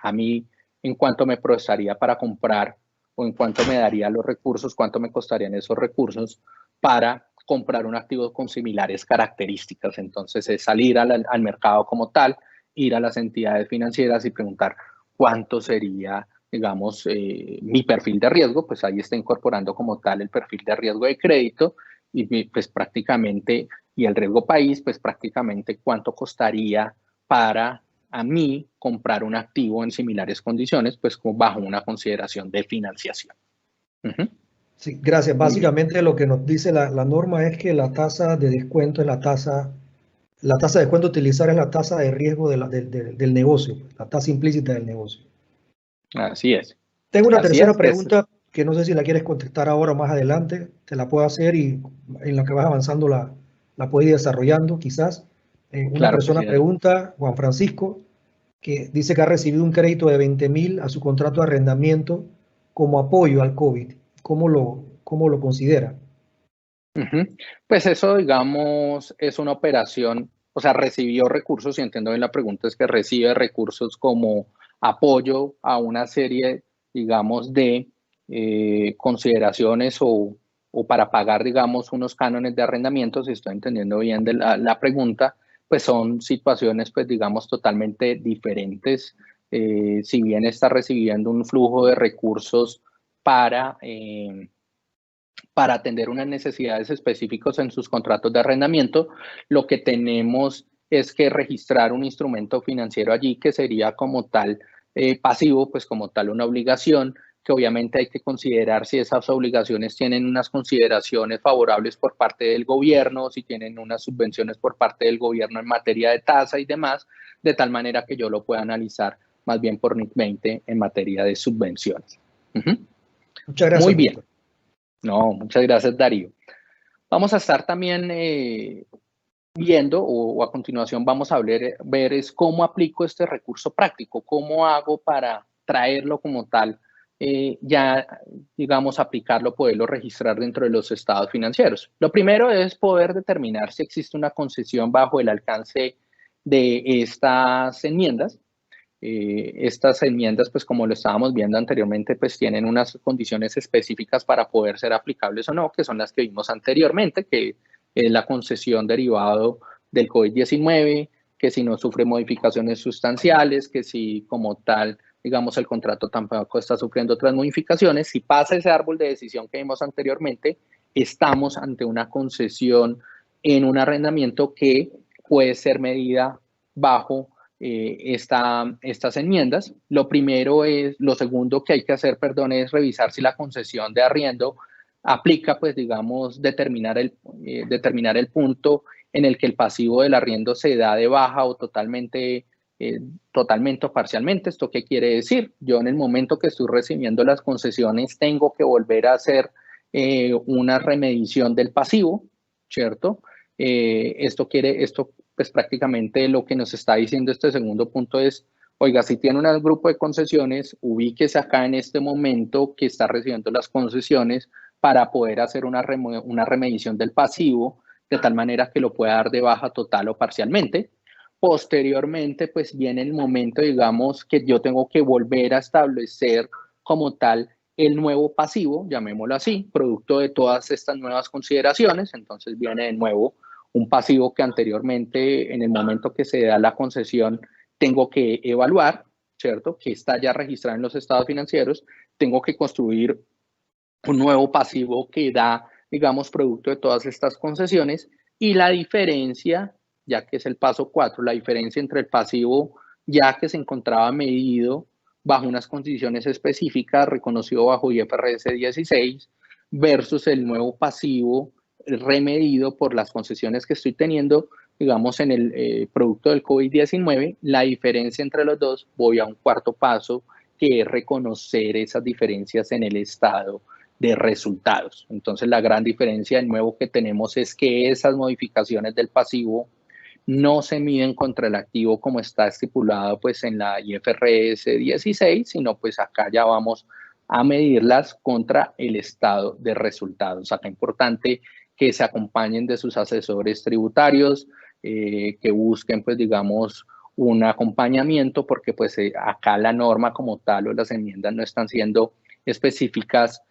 a mí en cuánto me prestaría para comprar, o en cuánto me daría los recursos, cuánto me costarían esos recursos para comprar un activo con similares características? Entonces es salir al mercado como tal, ir a las entidades financieras y preguntar cuánto sería, digamos, mi perfil de riesgo. Pues ahí está incorporando como tal el perfil de riesgo de crédito, y pues prácticamente, y el riesgo país, pues prácticamente cuánto costaría para a mí comprar un activo en similares condiciones, pues bajo una consideración de financiación. Sí, gracias. Muy bien. Básicamente lo que nos dice la norma es que la tasa de descuento es la tasa de descuento a utilizar es la tasa de riesgo del negocio, la tasa implícita del negocio. Así es. Tengo una Así tercera es. pregunta que no sé si la quieres contestar ahora o más adelante. Te la puedo hacer y en lo que vas avanzando la puedes ir desarrollando quizás. Una Claro que persona sí, Darío. pregunta, Juan Francisco, que dice que ha recibido un crédito de 20.000 a su contrato de arrendamiento como apoyo al COVID. ¿Cómo lo considera? Pues eso, digamos, es una operación, o sea, recibió recursos, y entiendo bien la pregunta, es que recibe recursos como apoyo a una serie, digamos, de consideraciones, o para pagar, digamos, unos cánones de arrendamiento. Si estoy entendiendo bien de la pregunta, pues son situaciones, pues, digamos, totalmente diferentes. Si bien está recibiendo un flujo de recursos para... para atender unas necesidades específicas en sus contratos de arrendamiento, lo que tenemos es que registrar un instrumento financiero allí, que sería como tal pasivo, pues como tal una obligación, que obviamente hay que considerar si esas obligaciones tienen unas consideraciones favorables por parte del gobierno, si tienen unas subvenciones por parte del gobierno en materia de tasa y demás, de tal manera que yo lo pueda analizar más bien por NIC 20 en materia de subvenciones. Muchas Muy gracias, bien. doctor. No, muchas gracias, Darío. Vamos a estar también viendo, o a continuación vamos a ver es cómo aplico este recurso práctico, cómo hago para traerlo como tal ya, digamos, aplicarlo, poderlo registrar dentro de los estados financieros. Lo primero es poder determinar si existe una concesión bajo el alcance de estas enmiendas. Estas enmiendas, pues como lo estábamos viendo anteriormente, pues tienen unas condiciones específicas para poder ser aplicables o no, que son las que vimos anteriormente, que es la concesión derivado del COVID-19, que si no sufre modificaciones sustanciales, que si como tal, digamos, el contrato tampoco está sufriendo otras modificaciones. Si pasa ese árbol de decisión que vimos anteriormente, estamos ante una concesión en un arrendamiento que puede ser medida bajo estas enmiendas. Lo segundo que hay que hacer, perdón, es revisar si la concesión de arriendo aplica, pues digamos, determinar el punto en el que el pasivo del arriendo se da de baja o totalmente o parcialmente. ¿Esto qué quiere decir? Yo en el momento que estoy recibiendo las concesiones tengo que volver a hacer una remedición del pasivo, ¿cierto? Esto pues prácticamente lo que nos está diciendo este segundo punto es, oiga, si tiene un grupo de concesiones, ubíquese acá en este momento que está recibiendo las concesiones para poder hacer una remedición del pasivo, de tal manera que lo pueda dar de baja total o parcialmente. Posteriormente, pues viene el momento, digamos, que yo tengo que volver a establecer como tal el nuevo pasivo, llamémoslo así, producto de todas estas nuevas consideraciones. Entonces viene de nuevo un pasivo que anteriormente, en el momento que se da la concesión, tengo que evaluar, ¿cierto? Que está ya registrado en los estados financieros. Tengo que construir un nuevo pasivo que da, digamos, producto de todas estas concesiones, y la diferencia, ya que es el paso 4, la diferencia entre el pasivo ya que se encontraba medido bajo unas condiciones específicas, reconocido bajo IFRS 16, versus el nuevo pasivo remedido por las concesiones que estoy teniendo, digamos, en el producto del COVID-19. La diferencia entre los dos, voy a un cuarto paso, que es reconocer esas diferencias en el estado de resultados. Entonces, la gran diferencia de nuevo que tenemos es que esas modificaciones del pasivo no se miden contra el activo como está estipulado pues en la IFRS 16, sino pues acá ya vamos a medirlas contra el estado de resultados. Acá es importante que se acompañen de sus asesores tributarios, que busquen pues digamos un acompañamiento, porque pues acá la norma como tal o las enmiendas no están siendo específicas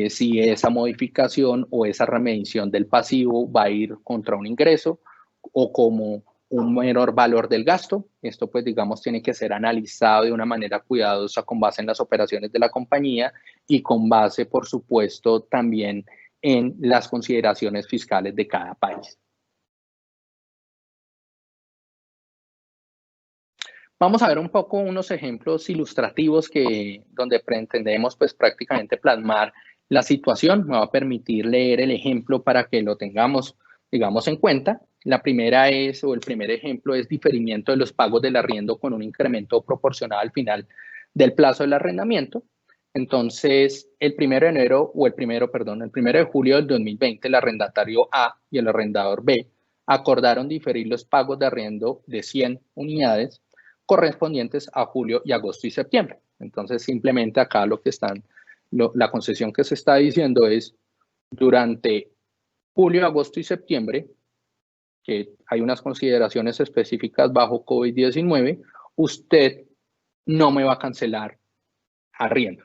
si esa modificación o esa remedición del pasivo va a ir contra un ingreso o como un menor valor del gasto. Esto pues digamos tiene que ser analizado de una manera cuidadosa con base en las operaciones de la compañía y con base por supuesto también en las consideraciones fiscales de cada país. Vamos a ver un poco unos ejemplos ilustrativos donde pretendemos pues prácticamente plasmar la situación. Me va a permitir leer el ejemplo para que lo tengamos, digamos, en cuenta. La primera el primer ejemplo es diferimiento de los pagos del arriendo con un incremento proporcional al final del plazo del arrendamiento. Entonces, el 1 de julio del 2020, el arrendatario A y el arrendador B acordaron diferir los pagos de arriendo de 100 unidades correspondientes a julio y agosto y septiembre. Entonces, simplemente acá la concesión que se está diciendo es durante julio, agosto y septiembre, que hay unas consideraciones específicas bajo COVID-19, usted no me va a cancelar arriendo.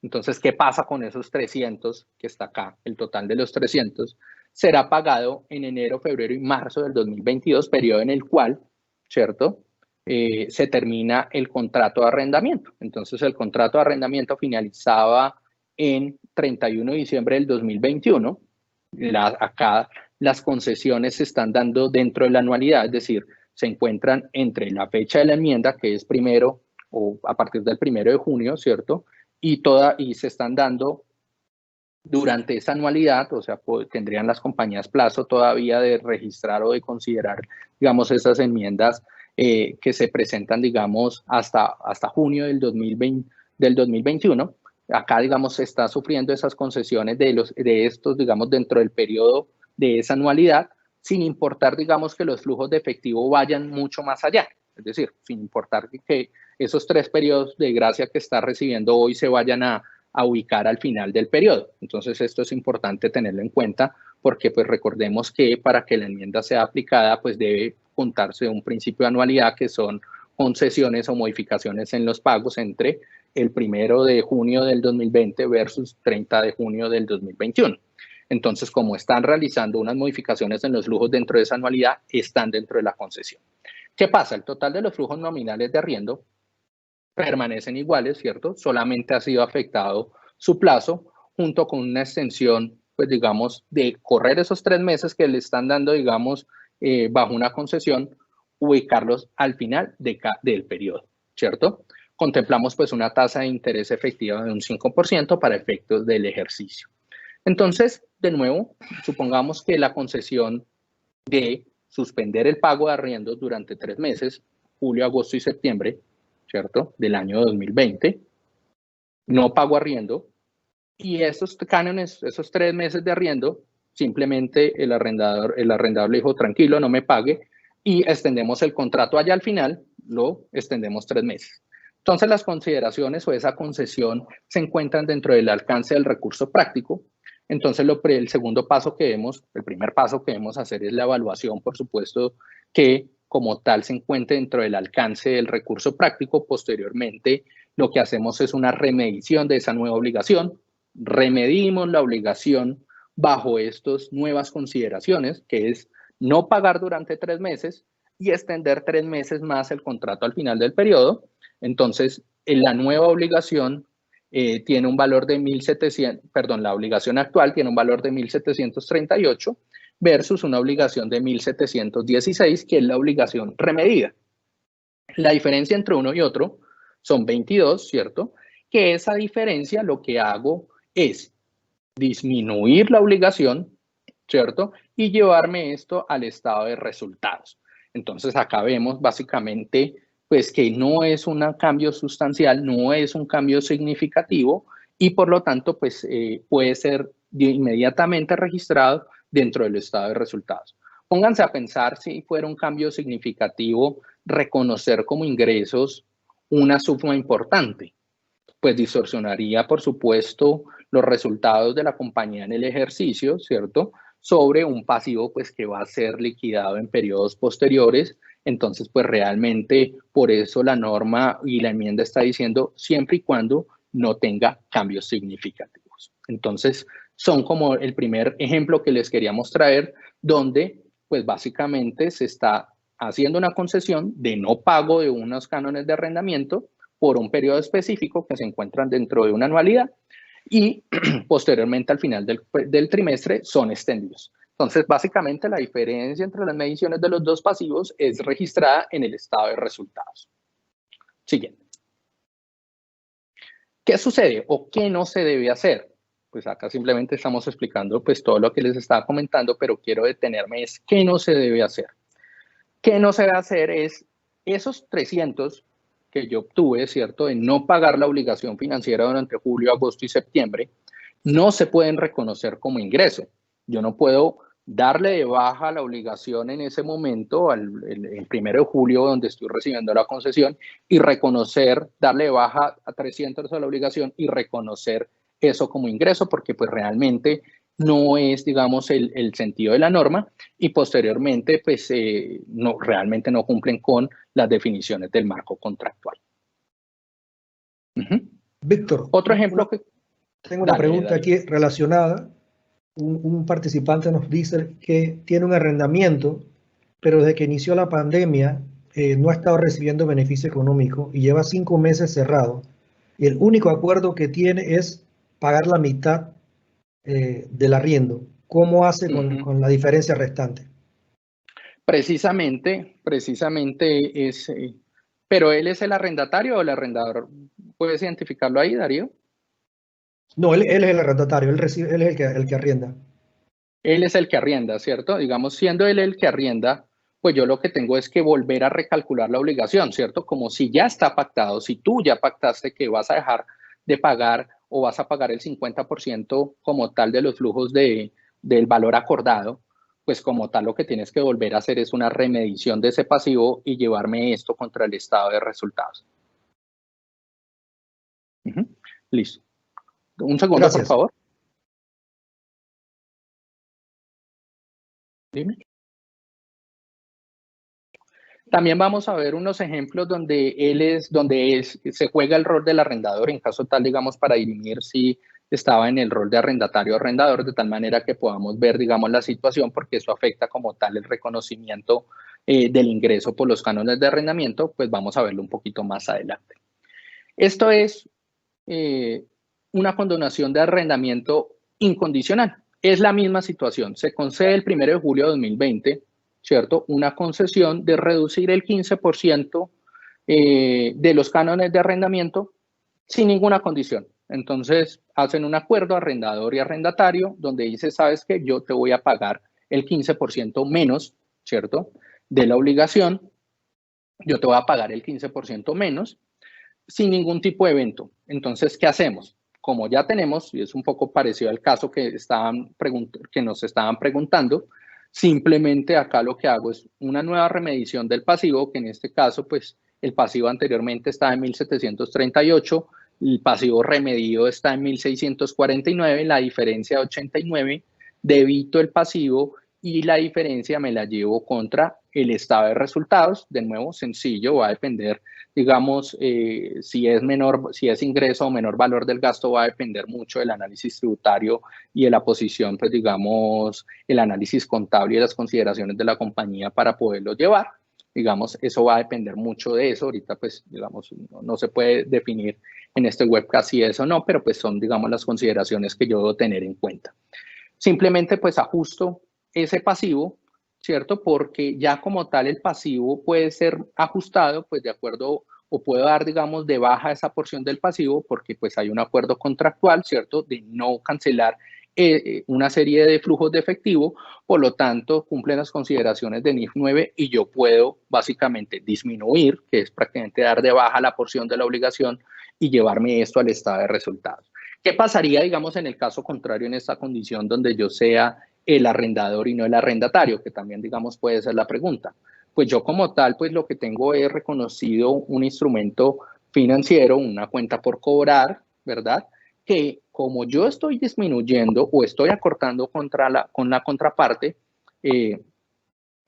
Entonces, ¿qué pasa con esos 300 que está acá? El total de los 300 será pagado en enero, febrero y marzo del 2022, periodo en el cual, ¿cierto?, se termina el contrato de arrendamiento. Entonces, el contrato de arrendamiento finalizaba en 31 de diciembre del 2021. Acá las concesiones se están dando dentro de la anualidad, es decir, se encuentran entre la fecha de la enmienda, que es primero o a partir del 1 de junio, ¿cierto?, y se están dando durante esa anualidad. O sea, tendrían las compañías plazo todavía de registrar o de considerar, digamos, esas enmiendas que se presentan, digamos, hasta junio del 2021. Acá, digamos, se está sufriendo esas concesiones de estos, digamos, dentro del periodo de esa anualidad, sin importar, digamos, que los flujos de efectivo vayan mucho más allá. Es decir, sin importar que esos 3 periodos de gracia que está recibiendo hoy se vayan a a ubicar al final del periodo. Entonces, esto es importante tenerlo en cuenta porque pues recordemos que para que la enmienda sea aplicada, pues debe contarse un principio de anualidad que son concesiones o modificaciones en los pagos entre el 1 de junio del 2020 versus 30 de junio del 2021. Entonces, como están realizando unas modificaciones en los flujos dentro de esa anualidad, están dentro de la concesión. ¿Qué pasa? El total de los flujos nominales de arriendo permanecen iguales, ¿cierto? Solamente ha sido afectado su plazo junto con una extensión, pues digamos, de correr esos 3 meses que le están dando, digamos, bajo una concesión, ubicarlos al final del periodo, ¿cierto? Contemplamos pues una tasa de interés efectiva de un 5% para efectos del ejercicio. Entonces, de nuevo, supongamos que la concesión de suspender el pago de arriendos durante 3 meses, julio, agosto y septiembre, ¿cierto? Del año 2020, no pago arriendo, y esos cánones, esos 3 meses de arriendo, simplemente el arrendador le dijo, tranquilo, no me pague, y extendemos el contrato allá al final, lo extendemos 3 meses. Entonces, las consideraciones o esa concesión se encuentran dentro del alcance del recurso práctico. Entonces, el segundo paso que vemos, el primer paso que debemos hacer es la evaluación, por supuesto, que como tal se encuentre dentro del alcance del recurso práctico. Posteriormente, lo que hacemos es una remedición de esa nueva obligación. Remedimos la obligación bajo estas nuevas consideraciones, que es no pagar durante 3 meses y extender 3 meses más el contrato al final del periodo. Entonces, la nueva obligación tiene un valor de 1.700, perdón, la obligación actual tiene un valor de 1.738 versus una obligación de 1.716, que es la obligación remedida. La diferencia entre uno y otro son 22, ¿cierto? Que esa diferencia lo que hago es disminuir la obligación, ¿cierto? Y llevarme esto al estado de resultados. Entonces, acá vemos básicamente pues que no es un cambio sustancial, no es un cambio significativo y por lo tanto pues puede ser inmediatamente registrado dentro del estado de resultados. Pónganse a pensar si fuera un cambio significativo reconocer como ingresos una suma importante, pues distorsionaría por supuesto los resultados de la compañía en el ejercicio, ¿cierto? Sobre un pasivo pues que va a ser liquidado en periodos posteriores. Entonces, pues realmente por eso la norma y la enmienda está diciendo siempre y cuando no tenga cambios significativos. Entonces, son como el primer ejemplo que les queríamos traer, donde pues básicamente se está haciendo una concesión de no pago de unos cánones de arrendamiento por un periodo específico que se encuentran dentro de una anualidad y posteriormente al final del trimestre son extendidos. Entonces, básicamente la diferencia entre las mediciones de los dos pasivos es registrada en el estado de resultados. Siguiente. ¿Qué sucede o qué no se debe hacer? Pues acá simplemente estamos explicando pues todo lo que les estaba comentando, pero quiero detenerme es qué no se debe hacer. ¿Qué no se debe hacer? Es esos 300 que yo obtuve, ¿cierto?, de no pagar la obligación financiera durante julio, agosto y septiembre, no se pueden reconocer como ingreso. Yo no puedo darle de baja la obligación en ese momento, el 1 de julio, donde estoy recibiendo la concesión, y reconocer, darle de baja a 300 a la obligación y reconocer eso como ingreso, porque pues realmente no es, digamos, el sentido de la norma y posteriormente, pues, realmente no cumplen con las definiciones del marco contractual. Víctor, Otro ejemplo que... Tengo una pregunta aquí relacionada. Un participante nos dice que tiene un arrendamiento, pero desde que inició la pandemia no ha estado recibiendo beneficio económico y lleva 5 meses cerrado. Y el único acuerdo que tiene es pagar la mitad del arriendo. ¿Cómo hace con la diferencia restante? Precisamente es... ¿Pero él es el arrendatario o el arrendador? ¿Puedes identificarlo ahí, Darío? No, él es el arrendatario, él es el que arrienda. Él es el que arrienda, ¿cierto? Digamos, siendo él el que arrienda, pues yo lo que tengo es que volver a recalcular la obligación, ¿cierto? Como si ya está pactado, si tú ya pactaste que vas a dejar de pagar o vas a pagar el 50% como tal de los flujos del valor acordado, pues como tal lo que tienes que volver a hacer es una remedición de ese pasivo y llevarme esto contra el estado de resultados. Listo. Un segundo, Gracias. por favor. Dime. También vamos a ver unos ejemplos donde se juega el rol del arrendador, en caso tal, digamos, para dirimir si estaba en el rol de arrendatario o arrendador, de tal manera que podamos ver, digamos, la situación, porque eso afecta como tal el reconocimiento del ingreso por los cánones de arrendamiento, pues vamos a verlo un poquito más adelante. Esto es una condonación de arrendamiento incondicional. Es la misma situación. Se concede el 1 de julio de 2020, ¿cierto? Una concesión de reducir el 15% de los cánones de arrendamiento sin ninguna condición. Entonces, hacen un acuerdo arrendador y arrendatario donde dice, ¿sabes qué? Yo te voy a pagar el 15% menos, ¿cierto? De la obligación. Yo te voy a pagar el 15% menos sin ningún tipo de evento. Entonces, ¿qué hacemos? Como ya tenemos, y es un poco parecido al caso que nos estaban preguntando, simplemente acá lo que hago es una nueva remedición del pasivo, que en este caso, pues, el pasivo anteriormente estaba en 1738, el pasivo remedido está en 1649, la diferencia de 89, debito el pasivo y la diferencia me la llevo contra el estado de resultados. De nuevo, sencillo, va a depender, digamos, si es ingreso o menor valor del gasto, va a depender mucho del análisis tributario y de la posición, pues digamos, el análisis contable y las consideraciones de la compañía para poderlo llevar. Digamos, eso va a depender mucho de eso. Ahorita, pues, digamos, no se puede definir en este webcast si es o no, pero pues son, digamos, las consideraciones que yo debo tener en cuenta. Simplemente, pues, ajusto ese pasivo, ¿cierto? Porque ya como tal el pasivo puede ser ajustado, pues de acuerdo, o puedo dar, digamos, de baja esa porción del pasivo, porque pues hay un acuerdo contractual, ¿cierto? De no cancelar una serie de flujos de efectivo, por lo tanto, cumplen las consideraciones de NIF 9 y yo puedo básicamente disminuir, que es prácticamente dar de baja la porción de la obligación y llevarme esto al estado de resultados. ¿Qué pasaría, digamos, en el caso contrario, en esta condición donde yo sea el arrendador y no el arrendatario? Que también, digamos, puede ser la pregunta. Pues yo como tal, pues lo que tengo es reconocido un instrumento financiero, una cuenta por cobrar, ¿verdad? Que como yo estoy disminuyendo o estoy acortando con la contraparte,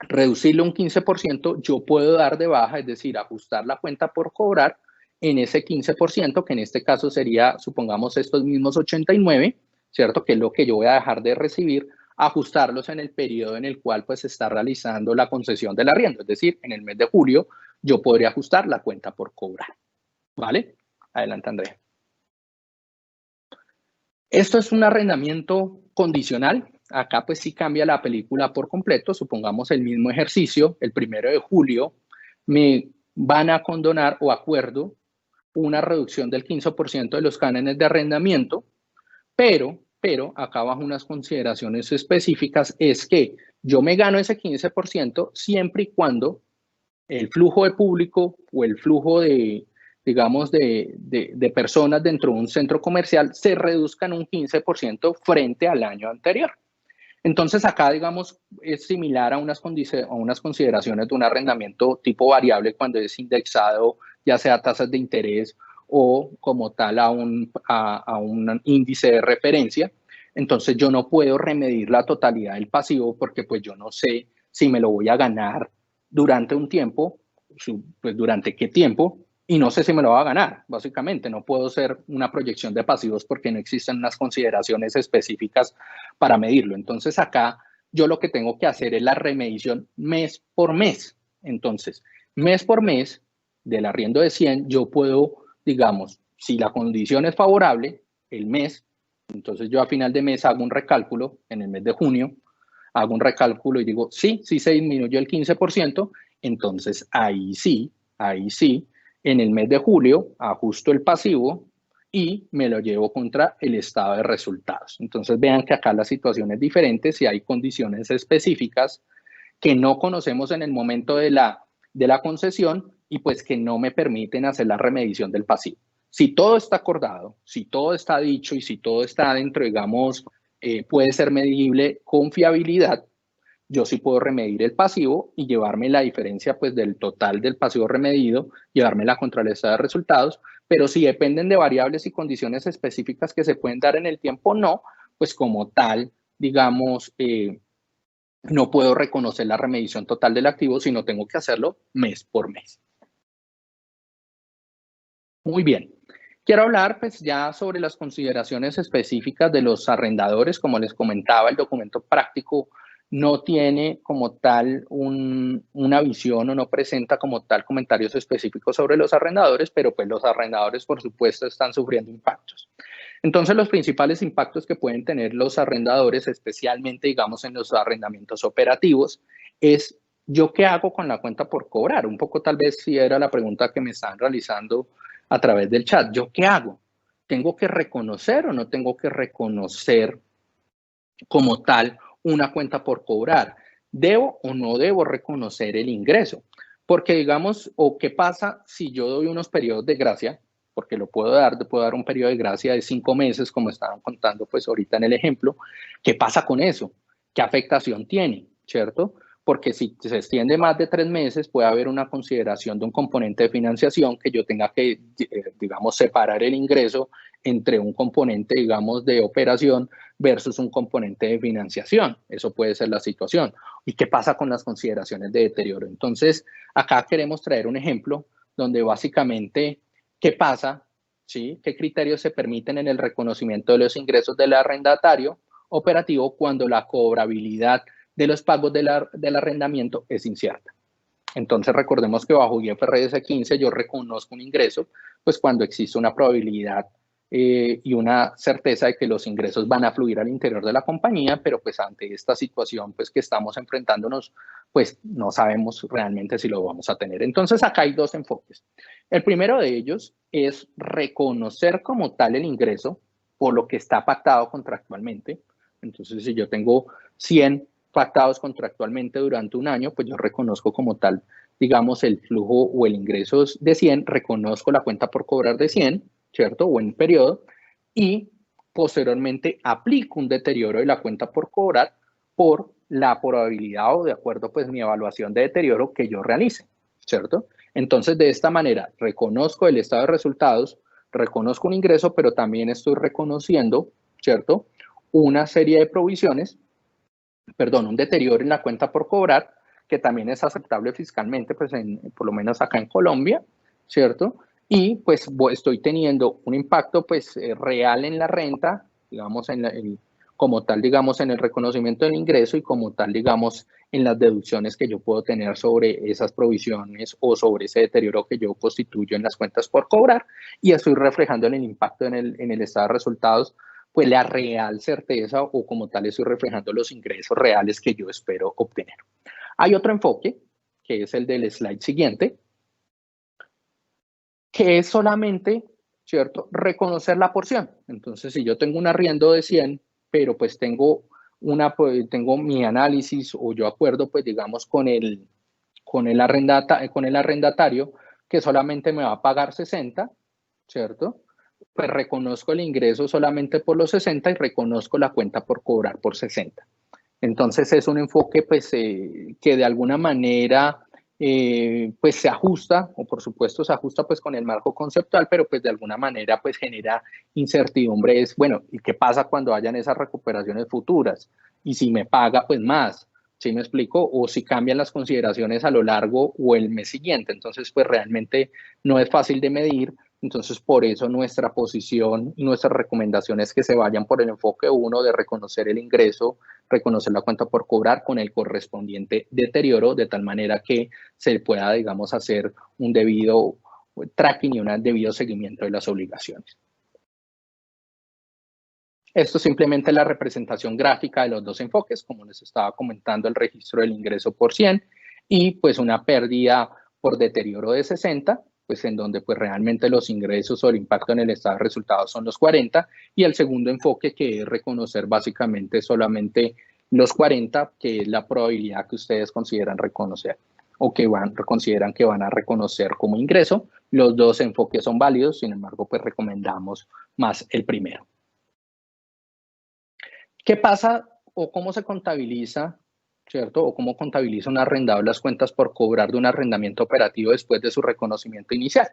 reducirlo un 15%, yo puedo dar de baja, es decir, ajustar la cuenta por cobrar en ese 15%, que en este caso sería, supongamos, estos mismos 89, ¿cierto? Que es lo que yo voy a dejar de recibir, ajustarlos en el periodo en el cual pues se está realizando la concesión del arriendo, es decir, en el mes de julio yo podría ajustar la cuenta por cobrar, ¿vale? Adelante, Andrea. Esto es un arrendamiento condicional. Acá pues sí cambia la película por completo. Supongamos el mismo ejercicio, el 1 de julio, me van a condonar o acuerdo una reducción del 15% de los cánones de arrendamiento, pero acá bajo unas consideraciones específicas es que yo me gano ese 15% siempre y cuando el flujo de público o el flujo de, digamos, de personas dentro de un centro comercial se reduzcan un 15% frente al año anterior. Entonces acá, digamos, es similar a unas consideraciones de un arrendamiento tipo variable cuando es indexado, ya sea a tasas de interés o como tal a un índice de referencia. Entonces yo no puedo remedir la totalidad del pasivo porque pues yo no sé si me lo voy a ganar durante un tiempo, pues durante qué tiempo, y no sé si me lo va a ganar, básicamente. No puedo hacer una proyección de pasivos porque no existen unas consideraciones específicas para medirlo. Entonces acá yo lo que tengo que hacer es la remedición mes por mes. Entonces, mes por mes del arriendo de 100, yo puedo, digamos, si la condición es favorable, el mes, entonces yo a final de mes hago un recálculo en el mes de junio, hago un recálculo y digo, sí se disminuyó el 15%, entonces ahí sí, en el mes de julio ajusto el pasivo y me lo llevo contra el estado de resultados. Entonces vean que acá la situación es diferente si hay condiciones específicas que no conocemos en el momento de la concesión y pues que no me permiten hacer la remedición del pasivo. Si todo está acordado, si todo está dicho y si todo está dentro, digamos, puede ser medible con fiabilidad, yo sí puedo remedir el pasivo y llevarme la diferencia pues del total del pasivo remedido, llevármela contra el estado de resultados, pero si dependen de variables y condiciones específicas que se pueden dar en el tiempo, no, pues como tal, digamos, no puedo reconocer la remedición total del activo, sino tengo que hacerlo mes por mes. Muy bien. Quiero hablar pues ya sobre las consideraciones específicas de los arrendadores. Como les comentaba, el documento práctico no tiene como tal una visión o no presenta como tal comentarios específicos sobre los arrendadores, pero pues los arrendadores por supuesto están sufriendo impactos. Entonces los principales impactos que pueden tener los arrendadores, especialmente digamos en los arrendamientos operativos, es yo qué hago con la cuenta por cobrar. Un poco tal vez si era la pregunta que me están realizando a través del chat. ¿Yo qué hago? ¿Tengo que reconocer o no tengo que reconocer como tal una cuenta por cobrar? ¿Debo o no debo reconocer el ingreso? Porque digamos, o qué pasa si yo doy unos periodos de gracia, porque lo puedo dar un periodo de gracia de 5 meses, como estaban contando pues ahorita en el ejemplo. ¿Qué pasa con eso? ¿Qué afectación tiene? ¿Cierto? Porque si se extiende más de 3 meses, puede haber una consideración de un componente de financiación que yo tenga que, digamos, separar el ingreso entre un componente, digamos, de operación versus un componente de financiación. Eso puede ser la situación. ¿Y qué pasa con las consideraciones de deterioro? Entonces, acá queremos traer un ejemplo donde básicamente, ¿qué pasa? ¿Sí? ¿Qué criterios se permiten en el reconocimiento de los ingresos del arrendatario operativo cuando la cobrabilidad de los pagos del arrendamiento es incierta? Entonces recordemos que bajo IFRS 15 yo reconozco un ingreso, pues cuando existe una probabilidad y una certeza de que los ingresos van a fluir al interior de la compañía, pero pues ante esta situación pues que estamos enfrentándonos, pues no sabemos realmente si lo vamos a tener. Entonces acá hay dos enfoques. El primero de ellos es reconocer como tal el ingreso por lo que está pactado contractualmente. Entonces si yo tengo 100 pactados contractualmente durante un año, pues yo reconozco como tal, digamos, el flujo o el ingreso de 100, reconozco la cuenta por cobrar de 100, ¿cierto? O en un periodo, y posteriormente aplico un deterioro de la cuenta por cobrar por la probabilidad o de acuerdo pues mi evaluación de deterioro que yo realice, ¿cierto? Entonces de esta manera reconozco el estado de resultados, reconozco un ingreso, pero también estoy reconociendo, ¿cierto? Una serie de provisiones, perdón, un deterioro en la cuenta por cobrar, que también es aceptable fiscalmente, pues por lo menos acá en Colombia, ¿cierto? Y pues estoy teniendo un impacto pues real en la renta, digamos, como tal, digamos, en el reconocimiento del ingreso y como tal, digamos, en las deducciones que yo puedo tener sobre esas provisiones o sobre ese deterioro que yo constituyo en las cuentas por cobrar, y estoy reflejando en el impacto en el estado de resultados pues la real certeza o como tal estoy reflejando los ingresos reales que yo espero obtener. Hay otro enfoque, que es el del slide siguiente, que es solamente, ¿cierto?, reconocer la porción. Entonces, si yo tengo un arriendo de 100, pero pues tengo mi análisis o yo acuerdo, pues digamos, con el arrendatario que solamente me va a pagar 60, ¿cierto? Pues reconozco el ingreso solamente por los 60 y reconozco la cuenta por cobrar por 60. Entonces es un enfoque pues, que de alguna manera pues se ajusta, o por supuesto se ajusta pues con el marco conceptual, pero pues de alguna manera pues genera incertidumbre. Es, bueno, ¿y qué pasa cuando hayan esas recuperaciones futuras? Y si me paga pues más, ¿sí me explico? O si cambian las consideraciones a lo largo o el mes siguiente. Entonces pues realmente no es fácil de medir. Entonces, por eso nuestra posición y nuestra recomendación es que se vayan por el enfoque 1 de reconocer el ingreso, reconocer la cuenta por cobrar con el correspondiente deterioro, de tal manera que se pueda, digamos, hacer un debido tracking y un debido seguimiento de las obligaciones. Esto es simplemente la representación gráfica de los dos enfoques, como les estaba comentando, el registro del ingreso por 100 y pues una pérdida por deterioro de 60, pues en donde pues realmente los ingresos o el impacto en el estado de resultados son los 40, y el segundo enfoque que es reconocer básicamente solamente los 40, que es la probabilidad que ustedes consideran reconocer o que consideran que van a reconocer como ingreso. Los dos enfoques son válidos, sin embargo, pues recomendamos más el primero. ¿Qué pasa o cómo se contabiliza ¿cierto? O cómo contabiliza un arrendador las cuentas por cobrar de un arrendamiento operativo después de su reconocimiento inicial.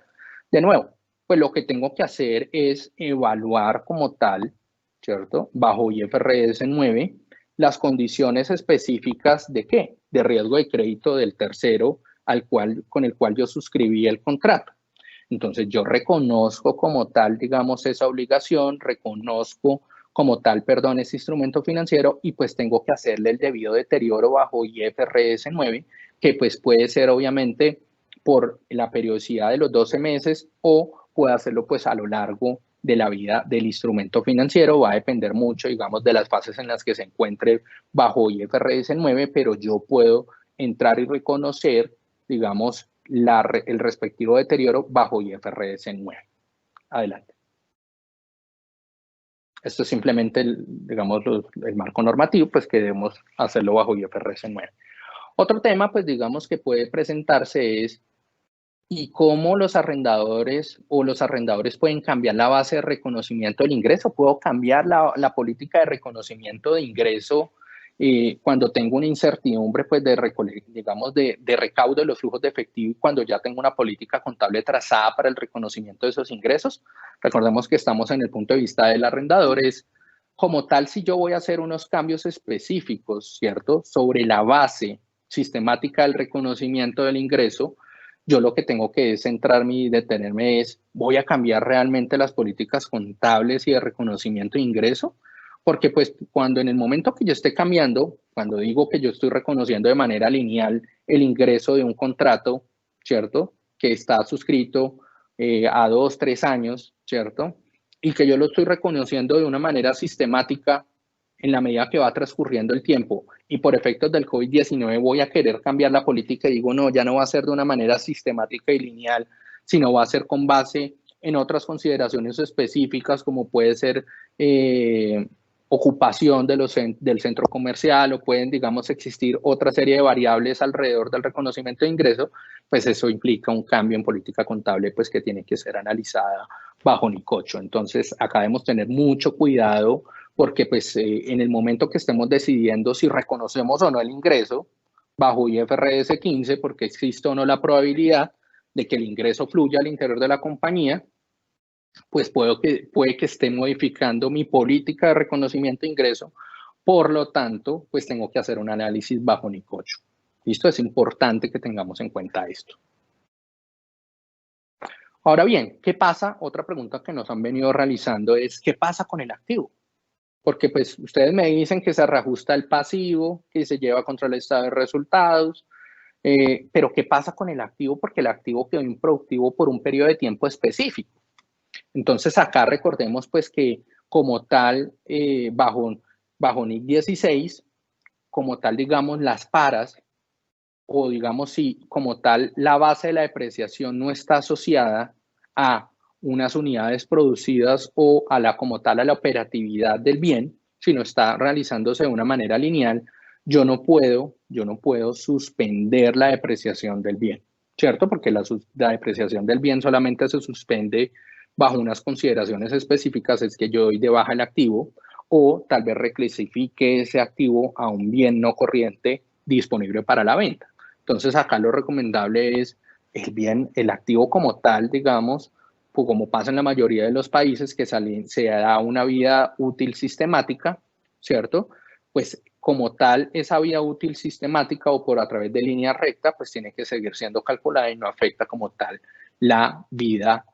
De nuevo, pues lo que tengo que hacer es evaluar como tal, ¿cierto? Bajo IFRS 9, las condiciones específicas de qué? De riesgo de crédito del tercero con el cual yo suscribí el contrato. Entonces yo reconozco como tal, digamos, esa obligación, reconozco como tal, perdón, ese instrumento financiero y pues tengo que hacerle el debido deterioro bajo IFRS 9, que pues puede ser obviamente por la periodicidad de los 12 meses o puede hacerlo pues a lo largo de la vida del instrumento financiero. Va a depender mucho, digamos, de las fases en las que se encuentre bajo IFRS 9, pero yo puedo entrar y reconocer, digamos, el respectivo deterioro bajo IFRS 9. Adelante. Esto es simplemente, digamos, el marco normativo, pues que debemos hacerlo bajo IFRS 9. Otro tema, pues digamos, que puede presentarse es y cómo los arrendadores pueden cambiar la base de reconocimiento del ingreso. Puedo cambiar la política de reconocimiento de ingreso cuando tengo una incertidumbre, pues digamos, de recaudo de los flujos de efectivo y cuando ya tengo una política contable trazada para el reconocimiento de esos ingresos. Recordemos que estamos en el punto de vista del arrendador, es como tal, si yo voy a hacer unos cambios específicos, ¿cierto? Sobre la base sistemática del reconocimiento del ingreso, yo lo que tengo que es centrarme y detenerme es, ¿voy a cambiar realmente las políticas contables y de reconocimiento de ingreso? Porque pues cuando en el momento que yo esté cambiando, cuando digo que yo estoy reconociendo de manera lineal el ingreso de un contrato, ¿cierto? Que está suscrito a 2, 3 años, ¿cierto? Y que yo lo estoy reconociendo de una manera sistemática en la medida que va transcurriendo el tiempo y por efectos del COVID-19 voy a querer cambiar la política y digo, no, ya no va a ser de una manera sistemática y lineal, sino va a ser con base en otras consideraciones específicas como puede ser ocupación del centro comercial o pueden, digamos, existir otra serie de variables alrededor del reconocimiento de ingreso, pues eso implica un cambio en política contable pues que tiene que ser analizada bajo NICOCHO. Entonces, acá debemos tener mucho cuidado porque pues en el momento que estemos decidiendo si reconocemos o no el ingreso bajo IFRS 15, porque existe o no la probabilidad de que el ingreso fluya al interior de la compañía, pues puede que esté modificando mi política de reconocimiento de ingreso, por lo tanto, pues tengo que hacer un análisis bajo NICOCHO. ¿Listo? Es importante que tengamos en cuenta esto. Ahora bien, ¿qué pasa? Otra pregunta que nos han venido realizando es, ¿qué pasa con el activo? Porque pues ustedes me dicen que se reajusta el pasivo, que se lleva contra el estado de resultados, pero ¿qué pasa con el activo? Porque el activo quedó improductivo por un periodo de tiempo específico. Entonces acá recordemos pues que como tal, bajo NIC 16, como tal digamos las paras, o digamos si como tal la base de la depreciación no está asociada a unas unidades producidas o a la como tal a la operatividad del bien, sino está realizándose de una manera lineal, yo no puedo suspender la depreciación del bien, ¿cierto? Porque la depreciación del bien solamente se suspende bajo unas consideraciones específicas, es que yo doy de baja el activo o tal vez reclasifique ese activo a un bien no corriente disponible para la venta. Entonces acá lo recomendable es el activo como tal, digamos, pues como pasa en la mayoría de los países, que se da una vida útil sistemática, ¿cierto? Pues como tal, esa vida útil sistemática o por a través de línea recta, pues tiene que seguir siendo calculada y no afecta como tal la vida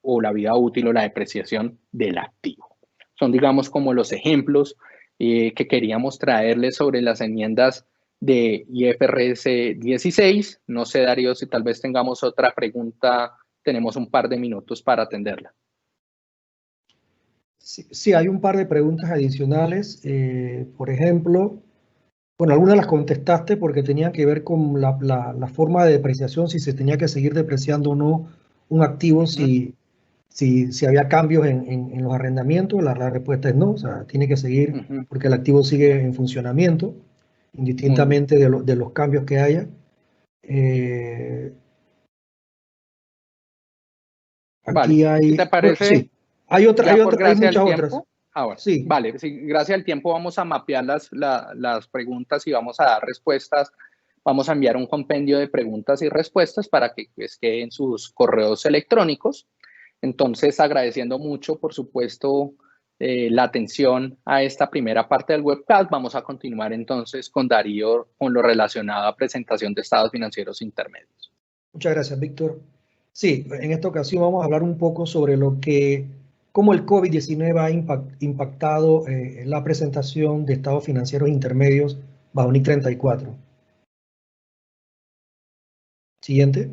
o la vida útil o la depreciación del activo. Son, digamos, como los ejemplos que queríamos traerles sobre las enmiendas de IFRS 16. No sé, Darío, si tal vez tengamos otra pregunta, tenemos un par de minutos para atenderla. Sí, hay un par de preguntas adicionales. Por ejemplo, bueno, algunas las contestaste porque tenían que ver con la forma de depreciación, si se tenía que seguir depreciando o no un activo, si había cambios en los arrendamientos. La respuesta es no, o sea, tiene que seguir porque el activo sigue en funcionamiento, indistintamente de los cambios que haya. Aquí vale. hay, ¿Te parece? sí, hay muchas otras. Ahora, Sí. vale, sí, gracias al tiempo vamos a mapear las preguntas y vamos a dar respuestas. Vamos a enviar un compendio de preguntas y respuestas para que pues, queden sus correos electrónicos. Entonces, agradeciendo mucho, por supuesto, la atención a esta primera parte del webcast, vamos a continuar entonces con Darío con lo relacionado a presentación de estados financieros intermedios. Muchas gracias, Víctor. Sí, en esta ocasión vamos a hablar un poco sobre cómo el COVID-19 ha impactado la presentación de estados financieros intermedios bajo NIC 34. Siguiente.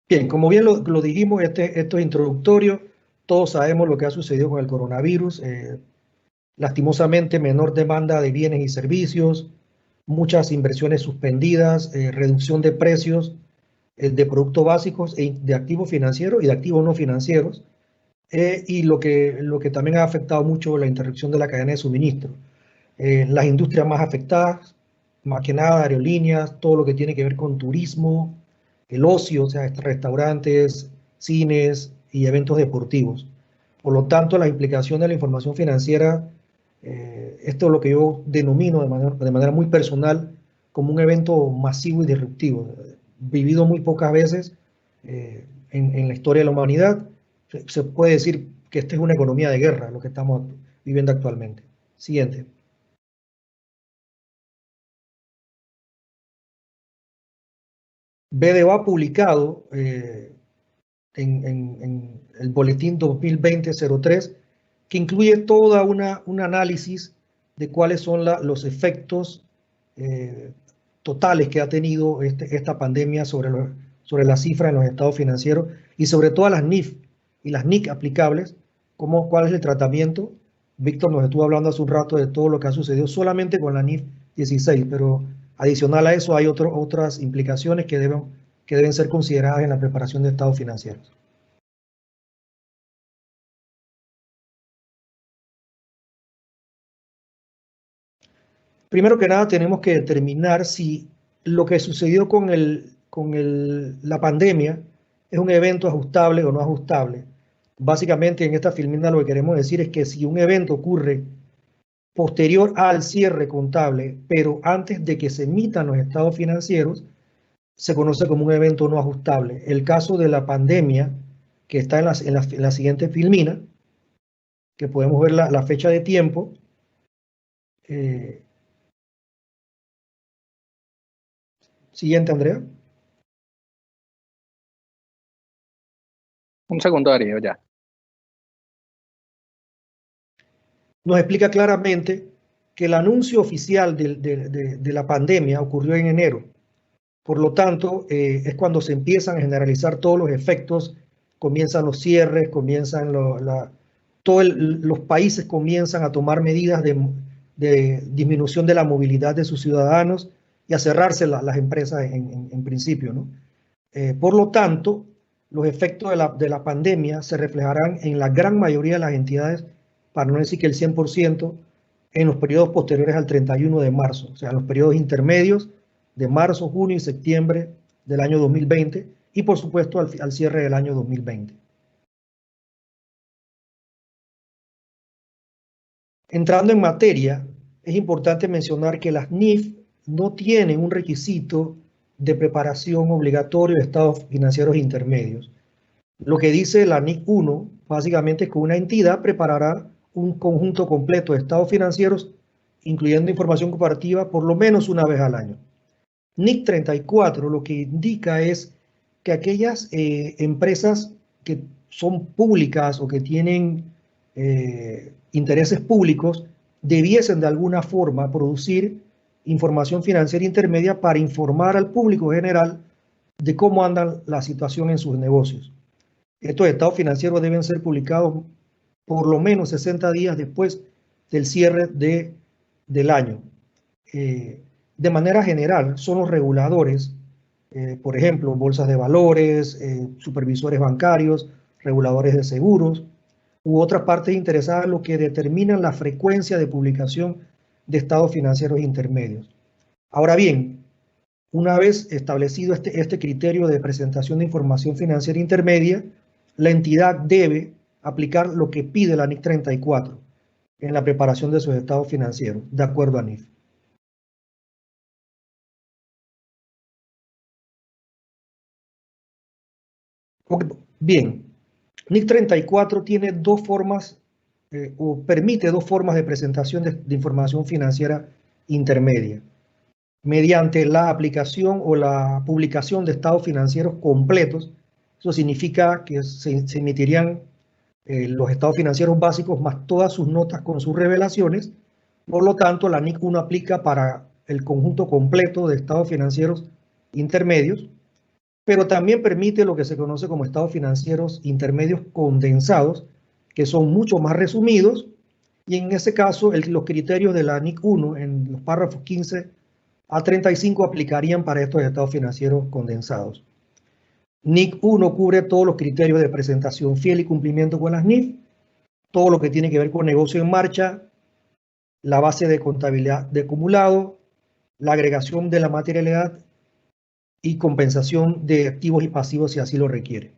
Bien, como bien lo dijimos, esto es introductorio. Todos sabemos lo que ha sucedido con el coronavirus. Lastimosamente, menor demanda de bienes y servicios, muchas inversiones suspendidas, reducción de precios de productos básicos de activos financieros y de activos no financieros, y lo que también ha afectado mucho la interrupción de la cadena de suministro. Las industrias más afectadas, más que nada aerolíneas, todo lo que tiene que ver con turismo, el ocio, o sea, restaurantes, cines y eventos deportivos. Por lo tanto, la implicación de la información financiera, esto es lo que yo denomino de manera muy personal como un evento masivo y disruptivo, vivido muy pocas veces en la historia de la humanidad. Se puede decir que esta es una economía de guerra, lo que estamos viviendo actualmente. Siguiente. BDO ha publicado en el boletín 2020-03 que incluye toda un análisis de cuáles son los efectos totales que ha tenido esta pandemia sobre la cifra en los estados financieros y sobre todas las NIF y las NIC aplicables, cuál es el tratamiento. Víctor nos estuvo hablando hace un rato de todo lo que ha sucedido solamente con la NIF 16, pero adicional a eso hay otras implicaciones que deben ser consideradas en la preparación de estados financieros. Primero que nada, tenemos que determinar si lo que sucedió con la pandemia es un evento ajustable o no ajustable. Básicamente, en esta filmina lo que queremos decir es que si un evento ocurre posterior al cierre contable, pero antes de que se emitan los estados financieros, se conoce como un evento no ajustable. El caso de la pandemia, que está en la siguiente filmina, que podemos ver la fecha de tiempo. Siguiente, Andrea. Un segundo, Darío, ya. Nos explica claramente que el anuncio oficial de la pandemia ocurrió en enero. Por lo tanto, es cuando se empiezan a generalizar todos los efectos, comienzan los cierres, los países comienzan a tomar medidas de disminución de la movilidad de sus ciudadanos y a cerrarse las empresas en principio, ¿no? Por lo tanto, los efectos de la pandemia se reflejarán en la gran mayoría de las entidades, para no decir que el 100%, en los periodos posteriores al 31 de marzo, o sea, los periodos intermedios de marzo, junio y septiembre del año 2020 y, por supuesto, al cierre del año 2020. Entrando en materia, es importante mencionar que las NIF no tienen un requisito de preparación obligatorio de estados financieros intermedios. Lo que dice la NIC 1, básicamente es que una entidad preparará un conjunto completo de estados financieros, incluyendo información comparativa, por lo menos una vez al año. NIC 34 lo que indica es que aquellas empresas que son públicas o que tienen intereses públicos debiesen de alguna forma producir información financiera intermedia para informar al público general de cómo anda la situación en sus negocios. Estos estados financieros deben ser publicados por lo menos 60 días después del cierre del año. De manera general, son los reguladores, por ejemplo, bolsas de valores, supervisores bancarios, reguladores de seguros, u otras partes interesadas, lo que determinan la frecuencia de publicación de estados financieros intermedios. Ahora bien, una vez establecido este criterio de presentación de información financiera intermedia, la entidad debe aplicar lo que pide la NIC 34 en la preparación de sus estados financieros, de acuerdo a NIF. Bien, NIC 34 tiene dos formas, o permite dos formas de presentación de información financiera intermedia, mediante la aplicación o la publicación de estados financieros completos. Eso significa que se emitirían los estados financieros básicos más todas sus notas con sus revelaciones. Por lo tanto, la NIC 1 aplica para el conjunto completo de estados financieros intermedios, pero también permite lo que se conoce como estados financieros intermedios condensados, que son mucho más resumidos, y en ese caso los criterios de la NIC 1 en los párrafos 15 a 35 aplicarían para estos estados financieros condensados. NIC 1 cubre todos los criterios de presentación fiel y cumplimiento con las NIF, todo lo que tiene que ver con negocio en marcha, la base de contabilidad de acumulado, la agregación de la materialidad y compensación de activos y pasivos si así lo requiere.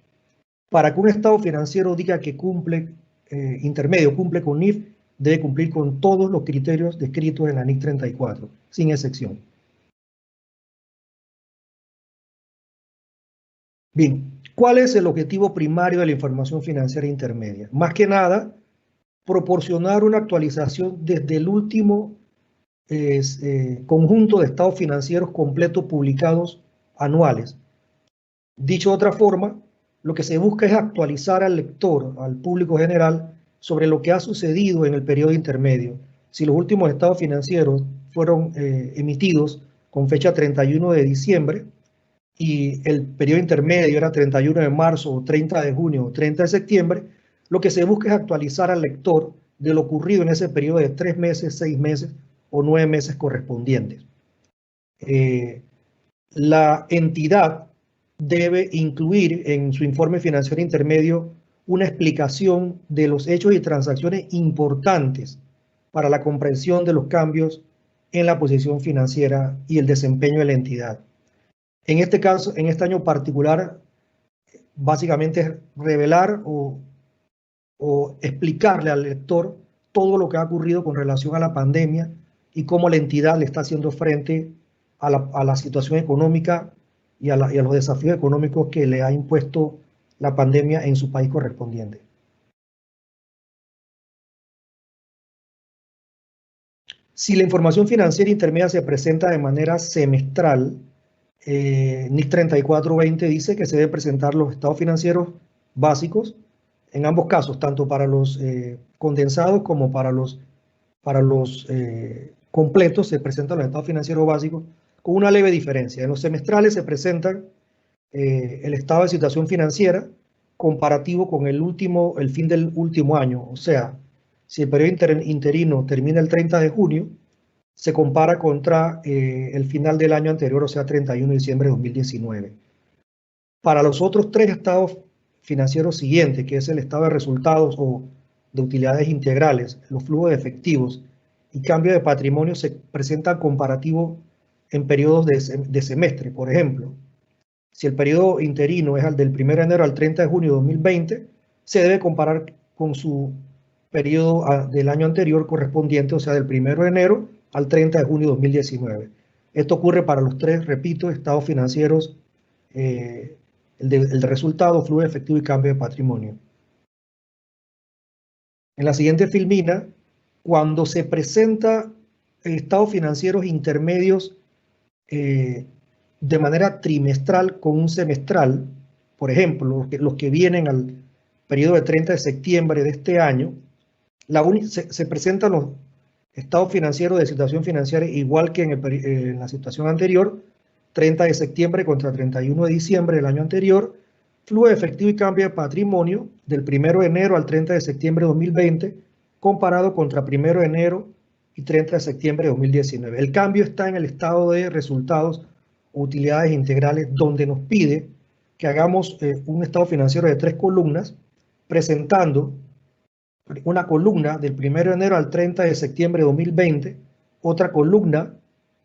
Para que un estado financiero diga que cumple, intermedio cumple con NIF, debe cumplir con todos los criterios descritos en la NIC 34, sin excepción. Bien, ¿cuál es el objetivo primario de la información financiera intermedia? Más que nada, proporcionar una actualización desde el último conjunto de estados financieros completos publicados anuales. Dicho de otra forma, lo que se busca es actualizar al lector, al público general, sobre lo que ha sucedido en el periodo intermedio. Si los últimos estados financieros fueron emitidos con fecha 31 de diciembre y el periodo intermedio era 31 de marzo, 30 de junio o 30 de septiembre, lo que se busca es actualizar al lector de lo ocurrido en ese periodo de 3 meses, 6 meses o 9 meses correspondientes. La entidad debe incluir en su informe financiero intermedio una explicación de los hechos y transacciones importantes para la comprensión de los cambios en la posición financiera y el desempeño de la entidad. En este caso, en este año particular, básicamente es revelar o explicarle al lector todo lo que ha ocurrido con relación a la pandemia y cómo la entidad le está haciendo frente a la situación económica y a los desafíos económicos que le ha impuesto la pandemia en su país correspondiente. Si la información financiera intermedia se presenta de manera semestral, NIC 3420 dice que se deben presentar los estados financieros básicos, en ambos casos, tanto para los condensados como para los completos, se presentan los estados financieros básicos con una leve diferencia. En los semestrales se presentan el estado de situación financiera comparativo con el fin del último año. O sea, si el periodo interino termina el 30 de junio, se compara contra el final del año anterior, o sea, 31 de diciembre de 2019. Para los otros tres estados financieros siguientes, que es el estado de resultados o de utilidades integrales, los flujos de efectivos y cambio de patrimonio, se presentan comparativos en periodos de semestre. Por ejemplo, si el periodo interino es el del 1 de enero al 30 de junio de 2020, se debe comparar con su periodo del año anterior correspondiente, o sea, del 1 de enero al 30 de junio de 2019. Esto ocurre para los tres, repito, estados financieros, el de resultado, flujo de efectivo y cambio de patrimonio. En la siguiente filmina, cuando se presenta estados financieros intermedios de manera trimestral con un semestral, por ejemplo, los que vienen al periodo de 30 de septiembre de este año, se presentan los estados financieros de situación financiera igual que en la situación anterior, 30 de septiembre contra 31 de diciembre del año anterior, flujo de efectivo y cambio de patrimonio del 1 de enero al 30 de septiembre de 2020, comparado contra 1 de enero y 30 de septiembre de 2019. El cambio está en el estado de resultados o utilidades integrales, donde nos pide que hagamos un estado financiero de 3 columnas, presentando una columna del 1 de enero al 30 de septiembre de 2020, otra columna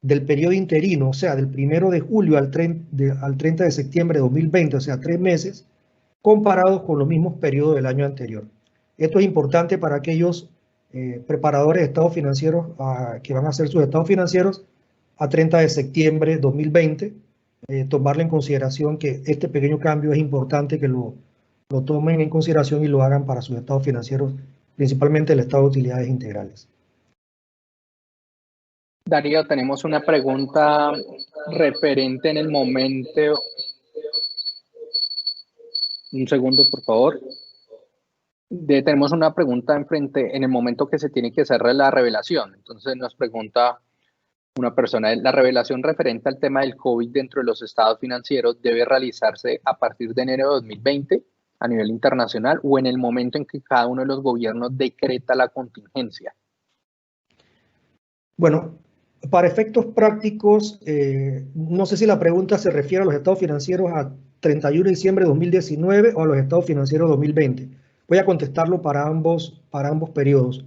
del periodo interino, o sea, del 1 de julio al 30 de septiembre de 2020, o sea, 3 meses, comparados con los mismos periodos del año anterior. Esto es importante para aquellos preparadores de estados financieros que van a hacer sus estados financieros a 30 de septiembre de 2020, tomarle en consideración que este pequeño cambio es importante que lo tomen en consideración y lo hagan para sus estados financieros, principalmente el estado de utilidades integrales. Darío, tenemos una pregunta referente en el momento. Un segundo, por favor. Tenemos una pregunta enfrente en el momento que se tiene que hacer la revelación. Entonces nos pregunta una persona, ¿la revelación referente al tema del COVID dentro de los estados financieros debe realizarse a partir de enero de 2020 a nivel internacional o en el momento en que cada uno de los gobiernos decreta la contingencia? Bueno, para efectos prácticos, no sé si la pregunta se refiere a los estados financieros a 31 de diciembre de 2019 o a los estados financieros 2020. Voy a contestarlo para ambos periodos.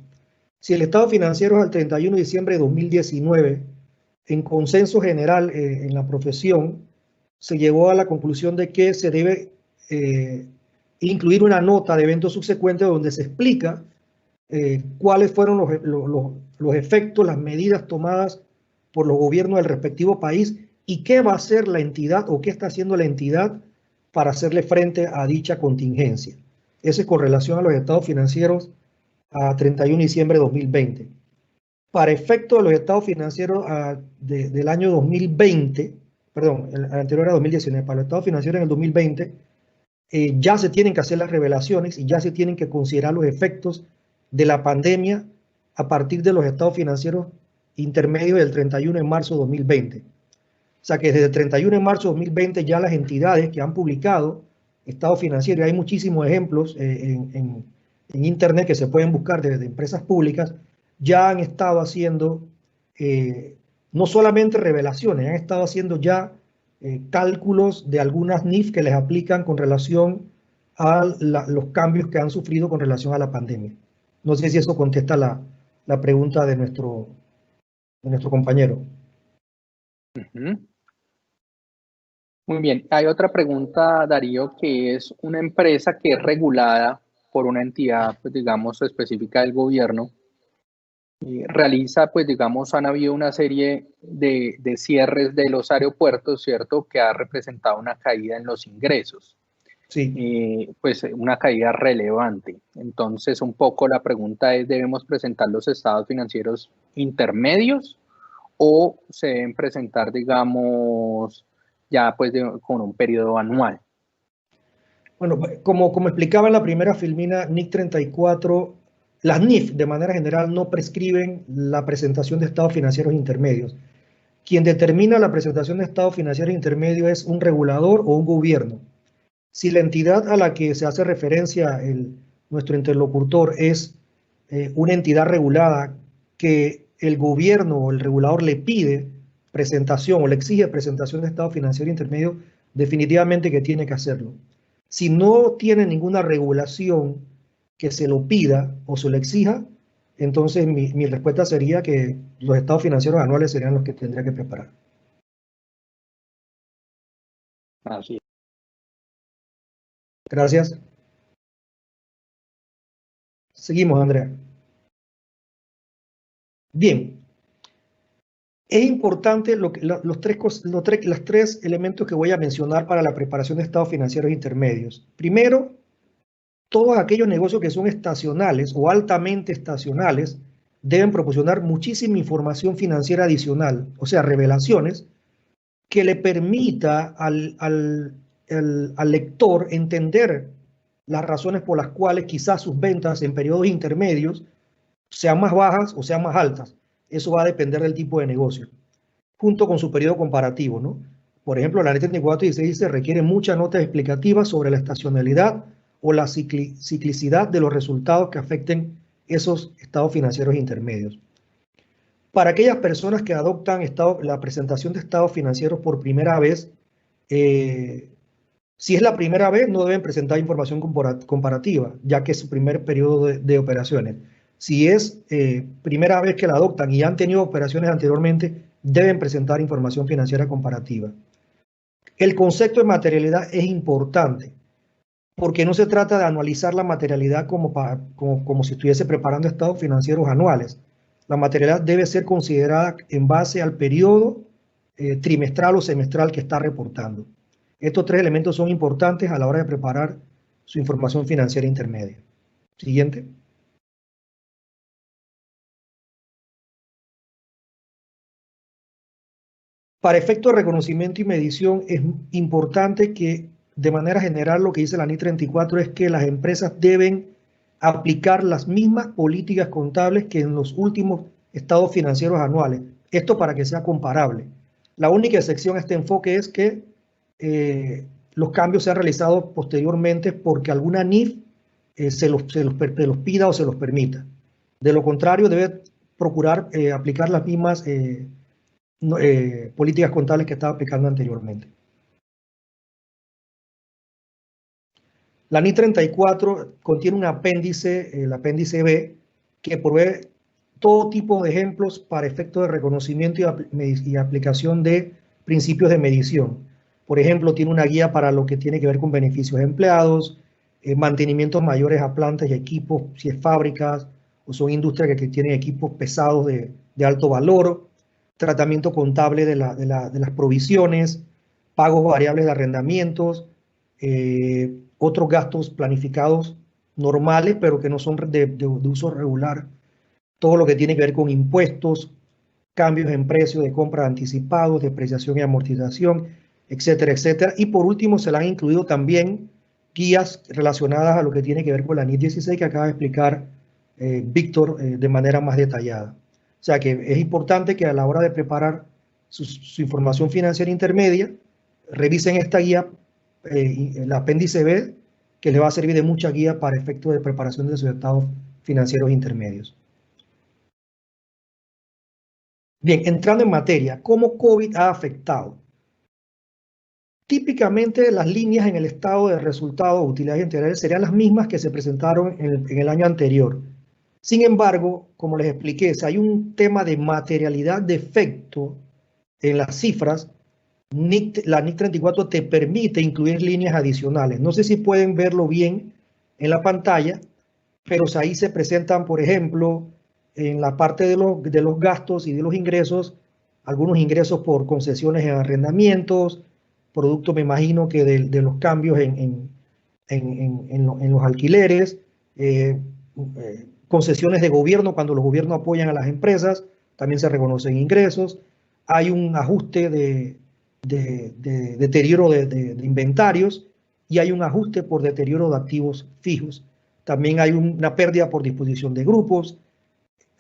Si el estado financiero es al 31 de diciembre de 2019, en consenso general en la profesión, se llegó a la conclusión de que se debe incluir una nota de eventos subsecuentes donde se explica cuáles fueron los efectos, las medidas tomadas por los gobiernos del respectivo país y qué va a hacer la entidad o qué está haciendo la entidad para hacerle frente a dicha contingencia. Eso es con relación a los estados financieros a 31 de diciembre de 2020. Para efecto de los estados financieros del año 2020, perdón, el anterior era 2019, para los estados financieros en el 2020, ya se tienen que hacer las revelaciones y ya se tienen que considerar los efectos de la pandemia a partir de los estados financieros intermedios del 31 de marzo de 2020. O sea que desde el 31 de marzo de 2020 ya las entidades que han publicado estados financieros, hay muchísimos ejemplos en internet que se pueden buscar de empresas públicas, ya han estado haciendo no solamente revelaciones, han estado haciendo ya cálculos de algunas NIF que les aplican con relación a los cambios que han sufrido con relación a la pandemia. No sé si eso contesta la pregunta de nuestro compañero. Muy bien. Hay otra pregunta, Darío, que es una empresa que es regulada por una entidad, pues, digamos, específica del gobierno. Realiza, pues, digamos, han habido una serie de cierres de los aeropuertos, ¿cierto?, que ha representado una caída en los ingresos. Sí. Pues una caída relevante. Entonces, un poco la pregunta es, ¿debemos presentar los estados financieros intermedios o se deben presentar, digamos, ya pues con un periodo anual? Bueno, como explicaba en la primera filmina, NIC 34, las NIF de manera general no prescriben la presentación de estados financieros intermedios. Quien determina la presentación de estados financieros intermedios es un regulador o un gobierno. Si la entidad a la que se hace referencia nuestro interlocutor es una entidad regulada que el gobierno o el regulador le pide presentación o le exige presentación de estado financiero intermedio, definitivamente que tiene que hacerlo. Si no tiene ninguna regulación que se lo pida o se lo exija, entonces mi respuesta sería que los estados financieros anuales serían los que tendría que preparar. Así es. Gracias. Seguimos, Andrea. Bien. Es importante los tres elementos que voy a mencionar para la preparación de estados financieros intermedios. Primero, todos aquellos negocios que son estacionales o altamente estacionales deben proporcionar muchísima información financiera adicional, o sea, revelaciones, que le permita al lector entender las razones por las cuales quizás sus ventas en periodos intermedios sean más bajas o sean más altas. Eso va a depender del tipo de negocio, junto con su periodo comparativo, ¿no? Por ejemplo, la NIC 3416 dice requiere muchas notas explicativas sobre la estacionalidad o la ciclicidad de los resultados que afecten esos estados financieros intermedios. Para aquellas personas que adoptan la presentación de estados financieros por primera vez, si es la primera vez, no deben presentar información comparativa, ya que es su primer periodo de operaciones. Si es primera vez que la adoptan y han tenido operaciones anteriormente, deben presentar información financiera comparativa. El concepto de materialidad es importante. porque no se trata de anualizar la materialidad como si estuviese preparando estados financieros anuales. La materialidad debe ser considerada en base al periodo trimestral o semestral que está reportando. Estos tres elementos son importantes a la hora de preparar su información financiera intermedia. Siguiente. Para efectos de reconocimiento y medición es importante que de manera general lo que dice la NIC 34 es que las empresas deben aplicar las mismas políticas contables que en los últimos estados financieros anuales. Esto para que sea comparable. La única excepción a este enfoque es que los cambios sean realizados posteriormente porque alguna NIF se los pida o se los permita. De lo contrario, debe procurar aplicar las mismas políticas contables que estaba aplicando anteriormente. La NIC 34 contiene un apéndice, el apéndice B, que provee todo tipo de ejemplos para efectos de reconocimiento y aplicación de principios de medición. Por ejemplo, tiene una guía para lo que tiene que ver con beneficios de empleados, mantenimientos mayores a plantas y equipos, si es fábricas o son industrias que tienen equipos pesados de alto valor, tratamiento contable de las provisiones, pagos variables de arrendamientos, otros gastos planificados normales, pero que no son de uso regular. Todo lo que tiene que ver con impuestos, cambios en precios de compra anticipados, depreciación y amortización, etcétera, etcétera. Y por último, se le han incluido también guías relacionadas a lo que tiene que ver con la NIC 16 que acaba de explicar Víctor de manera más detallada. O sea que es importante que a la hora de preparar su información financiera intermedia, revisen esta guía, el apéndice B, que les va a servir de mucha guía para efectos de preparación de sus estados financieros intermedios. Bien, entrando en materia, ¿cómo COVID ha afectado? Típicamente las líneas en el estado de resultados o utilidades integrales serían las mismas que se presentaron en el año anterior. Sin embargo, como les expliqué, si hay un tema de materialidad de efecto en las cifras, la NIC 34 te permite incluir líneas adicionales. No sé si pueden verlo bien en la pantalla, pero ahí se presentan, por ejemplo, en la parte de los gastos y de los ingresos, algunos ingresos por concesiones en arrendamientos, producto, me imagino que de los cambios en los alquileres, concesiones de gobierno, cuando los gobiernos apoyan a las empresas, también se reconocen ingresos. Hay un ajuste de deterioro de inventarios y hay un ajuste por deterioro de activos fijos. También hay una pérdida por disposición de grupos.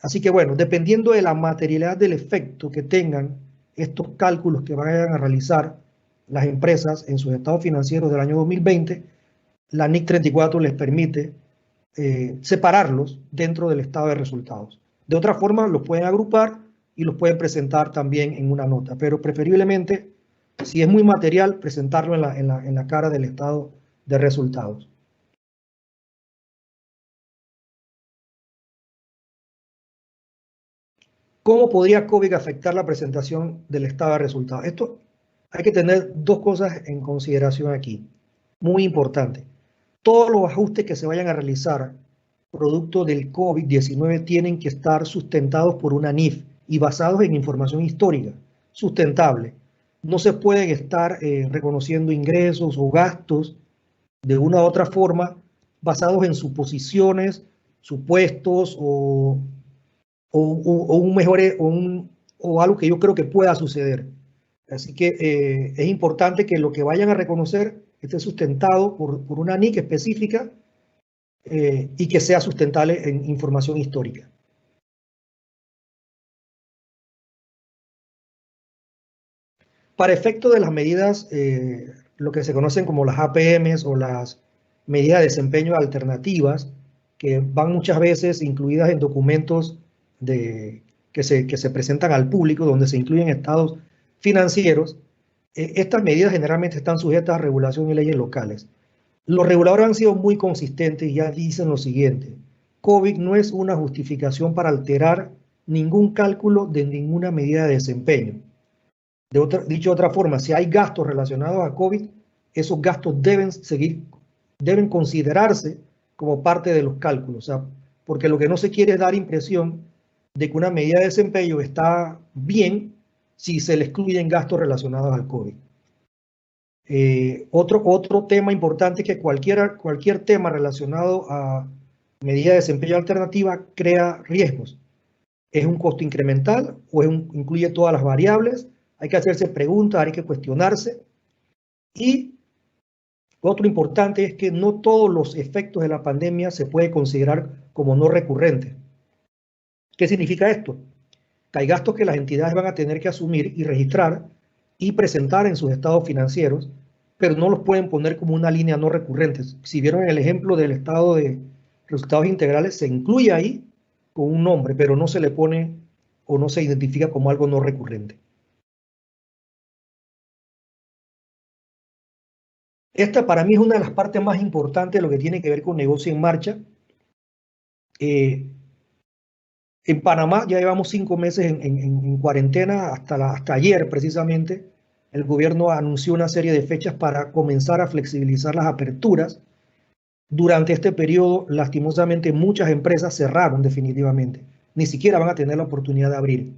Así que bueno, dependiendo de la materialidad del efecto que tengan estos cálculos que vayan a realizar las empresas en sus estados financieros del año 2020, la NIC 34 les permite separarlos dentro del estado de resultados. De otra forma, los pueden agrupar y los pueden presentar también en una nota, pero preferiblemente, si es muy material, presentarlo en la cara del estado de resultados. ¿Cómo podría COVID afectar la presentación del estado de resultados? Esto hay que tener dos cosas en consideración aquí, muy importante. Todos los ajustes que se vayan a realizar producto del COVID-19 tienen que estar sustentados por una NIF y basados en información histórica, sustentable. No se pueden estar reconociendo ingresos o gastos de una u otra forma basados en suposiciones, supuestos o algo que yo creo que pueda suceder. Así que es importante que lo que vayan a reconocer esté sustentado por una NIC específica y que sea sustentable en información histórica. Para efecto de las medidas, lo que se conocen como las APMs o las medidas de desempeño alternativas, que van muchas veces incluidas en documentos que se presentan al público, donde se incluyen estados financieros, estas medidas generalmente están sujetas a regulación y leyes locales. Los reguladores han sido muy consistentes y ya dicen lo siguiente: COVID no es una justificación para alterar ningún cálculo de ninguna medida de desempeño. Dicho de otra forma, si hay gastos relacionados a COVID, esos gastos deben seguir deben considerarse como parte de los cálculos, o sea, porque lo que no se quiere es dar impresión de que una medida de desempeño está bien si se le excluyen gastos relacionados al COVID. Otro tema importante es que cualquier tema relacionado a medida de desempeño alternativa crea riesgos. ¿Es un costo incremental o incluye todas las variables? Hay que hacerse preguntas, hay que cuestionarse. Y otro importante es que no todos los efectos de la pandemia se puede considerar como no recurrentes. ¿Qué significa esto? Que hay gastos que las entidades van a tener que asumir y registrar y presentar en sus estados financieros, pero no los pueden poner como una línea no recurrente. Si vieron el ejemplo del estado de resultados integrales, se incluye ahí con un nombre, pero no se le pone o no se identifica como algo no recurrente. Esta para mí es una de las partes más importantes de lo que tiene que ver con negocio en marcha. En Panamá ya llevamos 5 meses en cuarentena, hasta ayer precisamente. El gobierno anunció una serie de fechas para comenzar a flexibilizar las aperturas. Durante este periodo, lastimosamente, muchas empresas cerraron definitivamente. Ni siquiera van a tener la oportunidad de abrir.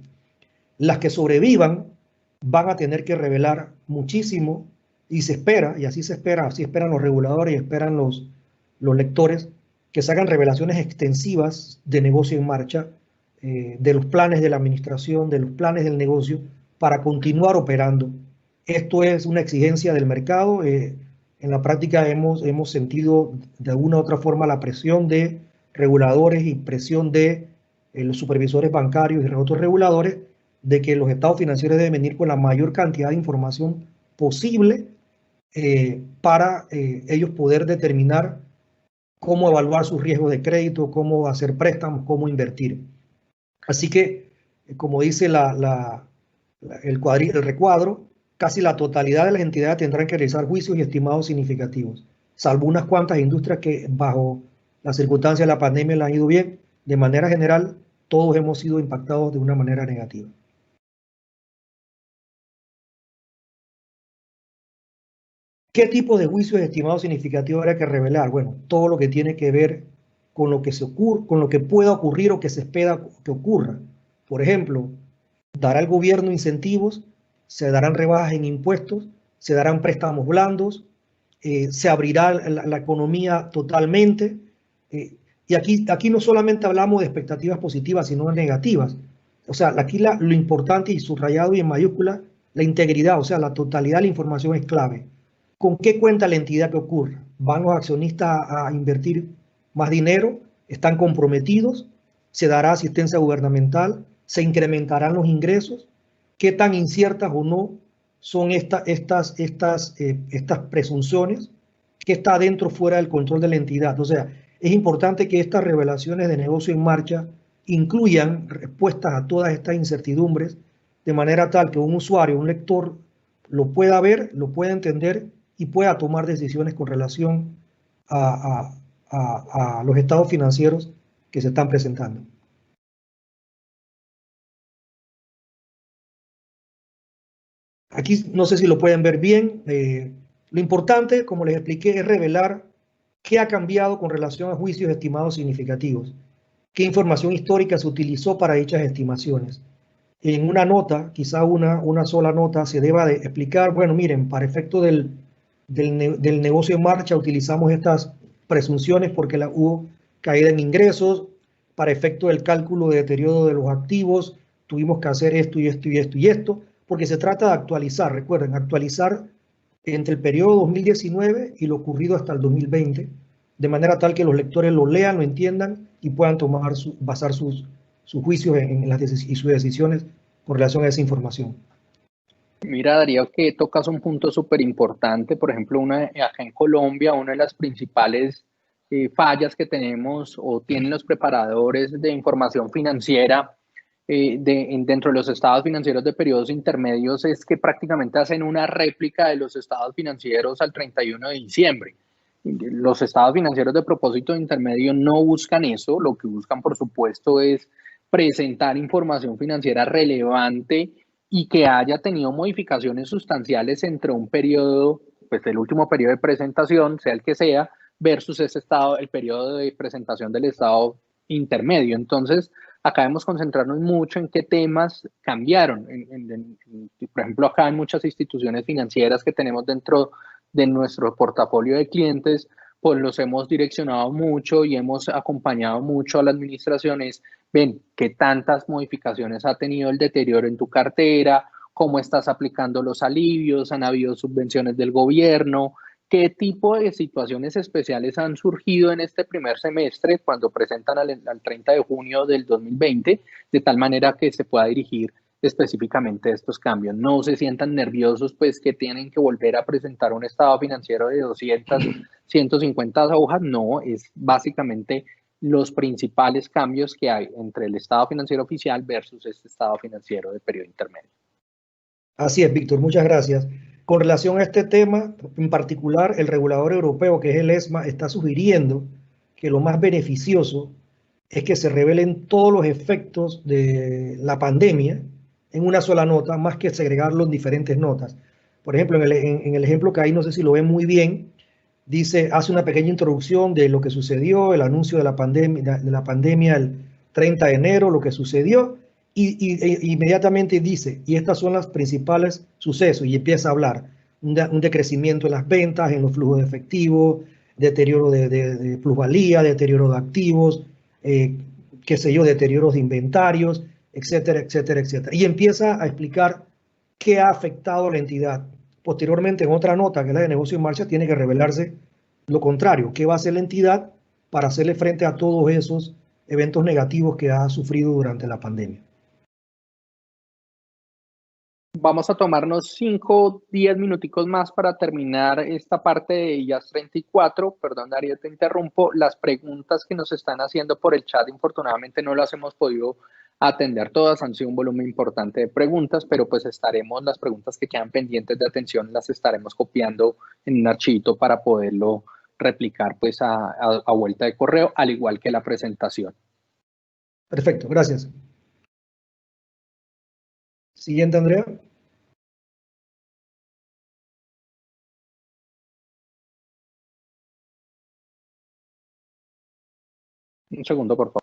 Las que sobrevivan van a tener que revelar muchísimo y se espera, y así se espera, así esperan los reguladores y esperan los lectores, que se hagan revelaciones extensivas de negocio en marcha, de los planes de la administración, de los planes del negocio, para continuar operando. Esto es una exigencia del mercado. En la práctica hemos sentido de alguna u otra forma la presión de reguladores y presión de los supervisores bancarios y otros reguladores de que los estados financieros deben venir con la mayor cantidad de información posible para ellos poder determinar cómo evaluar sus riesgos de crédito, cómo hacer préstamos, cómo invertir. Así que, como dice el recuadro, casi la totalidad de las entidades tendrán que realizar juicios y estimados significativos, salvo unas cuantas industrias que bajo las circunstancias de la pandemia le han ido bien. De manera general, todos hemos sido impactados de una manera negativa. ¿Qué tipo de juicios estimados significativos habrá que revelar? Bueno, todo lo que tiene que ver con lo que con lo que pueda ocurrir o que se espera que ocurra. Por ejemplo, dará el gobierno incentivos, se darán rebajas en impuestos, se darán préstamos blandos, se abrirá la economía totalmente. Y aquí no solamente hablamos de expectativas positivas, sino de negativas. O sea, aquí lo importante y subrayado y en mayúscula, la integridad, o sea, la totalidad de la información es clave. ¿Con qué cuenta la entidad que ocurra? ¿Van los accionistas a invertir más dinero? ¿Están comprometidos? ¿Se dará asistencia gubernamental? ¿Se incrementarán los ingresos? ¿Qué tan inciertas o no son estas presunciones? ¿Qué está dentro o fuera del control de la entidad? O sea, es importante que estas revelaciones de negocio en marcha incluyan respuestas a todas estas incertidumbres, de manera tal que un usuario, un lector, lo pueda ver, lo pueda entender y pueda tomar decisiones con relación a los estados financieros que se están presentando. Aquí no sé si lo pueden ver bien. Lo importante, como les expliqué, es revelar qué ha cambiado con relación a juicios estimados significativos, qué información histórica se utilizó para dichas estimaciones. En una nota, quizá una sola nota, se deba de explicar, bueno, miren, para efecto del negocio en marcha utilizamos estas presunciones porque hubo caída en ingresos, para efecto del cálculo de deterioro de los activos tuvimos que hacer esto y esto y esto y esto, porque se trata de actualizar, recuerden, actualizar entre el periodo 2019 y lo ocurrido hasta el 2020, de manera tal que los lectores lo lean, lo entiendan y puedan basar sus juicios y sus decisiones con relación a esa información. Mira, Darío, que tocas un punto súper importante. Por ejemplo, acá en Colombia, una de las principales fallas que tenemos o tienen los preparadores de información financiera dentro de los estados financieros de periodos intermedios es que prácticamente hacen una réplica de los estados financieros al 31 de diciembre. Los estados financieros de propósito intermedio no buscan eso, lo que buscan, por supuesto, es presentar información financiera relevante y que haya tenido modificaciones sustanciales entre un periodo, pues el último periodo de presentación, sea el que sea, versus ese estado, el periodo de presentación del estado intermedio. Entonces, acá debemos concentrarnos mucho en qué temas cambiaron. Por ejemplo, acá en muchas instituciones financieras que tenemos dentro de nuestro portafolio de clientes, pues los hemos direccionado mucho y hemos acompañado mucho a las administraciones. Ven, qué tantas modificaciones ha tenido el deterioro en tu cartera, cómo estás aplicando los alivios, han habido subvenciones del gobierno, qué tipo de situaciones especiales han surgido en este primer semestre cuando presentan al 30 de junio del 2020, de tal manera que se pueda dirigir específicamente estos cambios. No se sientan nerviosos, pues que tienen que volver a presentar un estado financiero de 200, 150 hojas. No, es básicamente los principales cambios que hay entre el estado financiero oficial versus este estado financiero de periodo intermedio. Así es, Víctor, muchas gracias. Con relación a este tema, en particular, el regulador europeo, que es el ESMA, está sugiriendo que lo más beneficioso es que se revelen todos los efectos de la pandemia en una sola nota, más que segregarlo en diferentes notas. Por ejemplo, en el ejemplo que ahí no sé si lo ven muy bien, dice, hace una pequeña introducción de lo que sucedió, el anuncio de la pandemia el 30 de enero, lo que sucedió, e inmediatamente dice, y estas son los principales sucesos, y empieza a hablar, un decrecimiento en las ventas, en los flujos de efectivo, deterioro de plusvalía, deterioro de activos, qué sé yo, deterioros de inventarios, etcétera, etcétera, etcétera. Y empieza a explicar qué ha afectado a la entidad. Posteriormente, en otra nota, que es la de negocio en marcha, tiene que revelarse lo contrario, qué va a hacer la entidad para hacerle frente a todos esos eventos negativos que ha sufrido durante la pandemia. Vamos a tomarnos 5, 10 minuticos más para terminar esta parte de IAS 34. Perdón, Darío, te interrumpo. Las preguntas que nos están haciendo por el chat, infortunadamente no las hemos podido atender todas. Han sido un volumen importante de preguntas, pero pues las preguntas que quedan pendientes de atención las estaremos copiando en un archivito para poderlo replicar pues a vuelta de correo, al igual que la presentación. Perfecto, gracias. Siguiente, Andrea. Un segundo, por favor.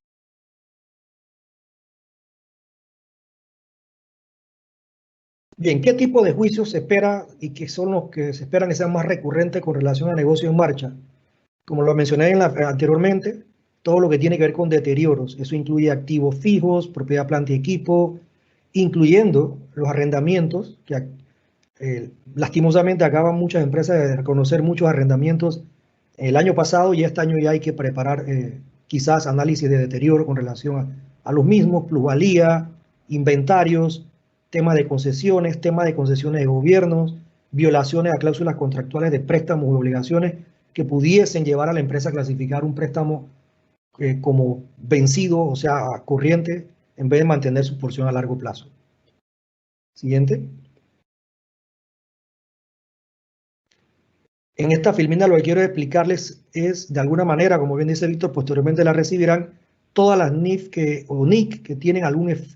Bien, ¿qué tipo de juicios se espera y qué son los que se esperan que sean más recurrentes con relación a negocios en marcha? Como lo mencioné anteriormente, todo lo que tiene que ver con deterioros. Eso incluye activos fijos, propiedad, planta y equipo, incluyendo los arrendamientos, que lastimosamente acaban muchas empresas de reconocer muchos arrendamientos el año pasado y este año ya hay que preparar quizás análisis de deterioro con relación a los mismos, plusvalía, inventarios, tema de concesiones de gobiernos, violaciones a cláusulas contractuales de préstamos y obligaciones que pudiesen llevar a la empresa a clasificar un préstamo como vencido, o sea, corriente, en vez de mantener su porción a largo plazo. Siguiente. En esta filmina lo que quiero explicarles es, de alguna manera, como bien dice Víctor, posteriormente la recibirán, todas las NIF o NIC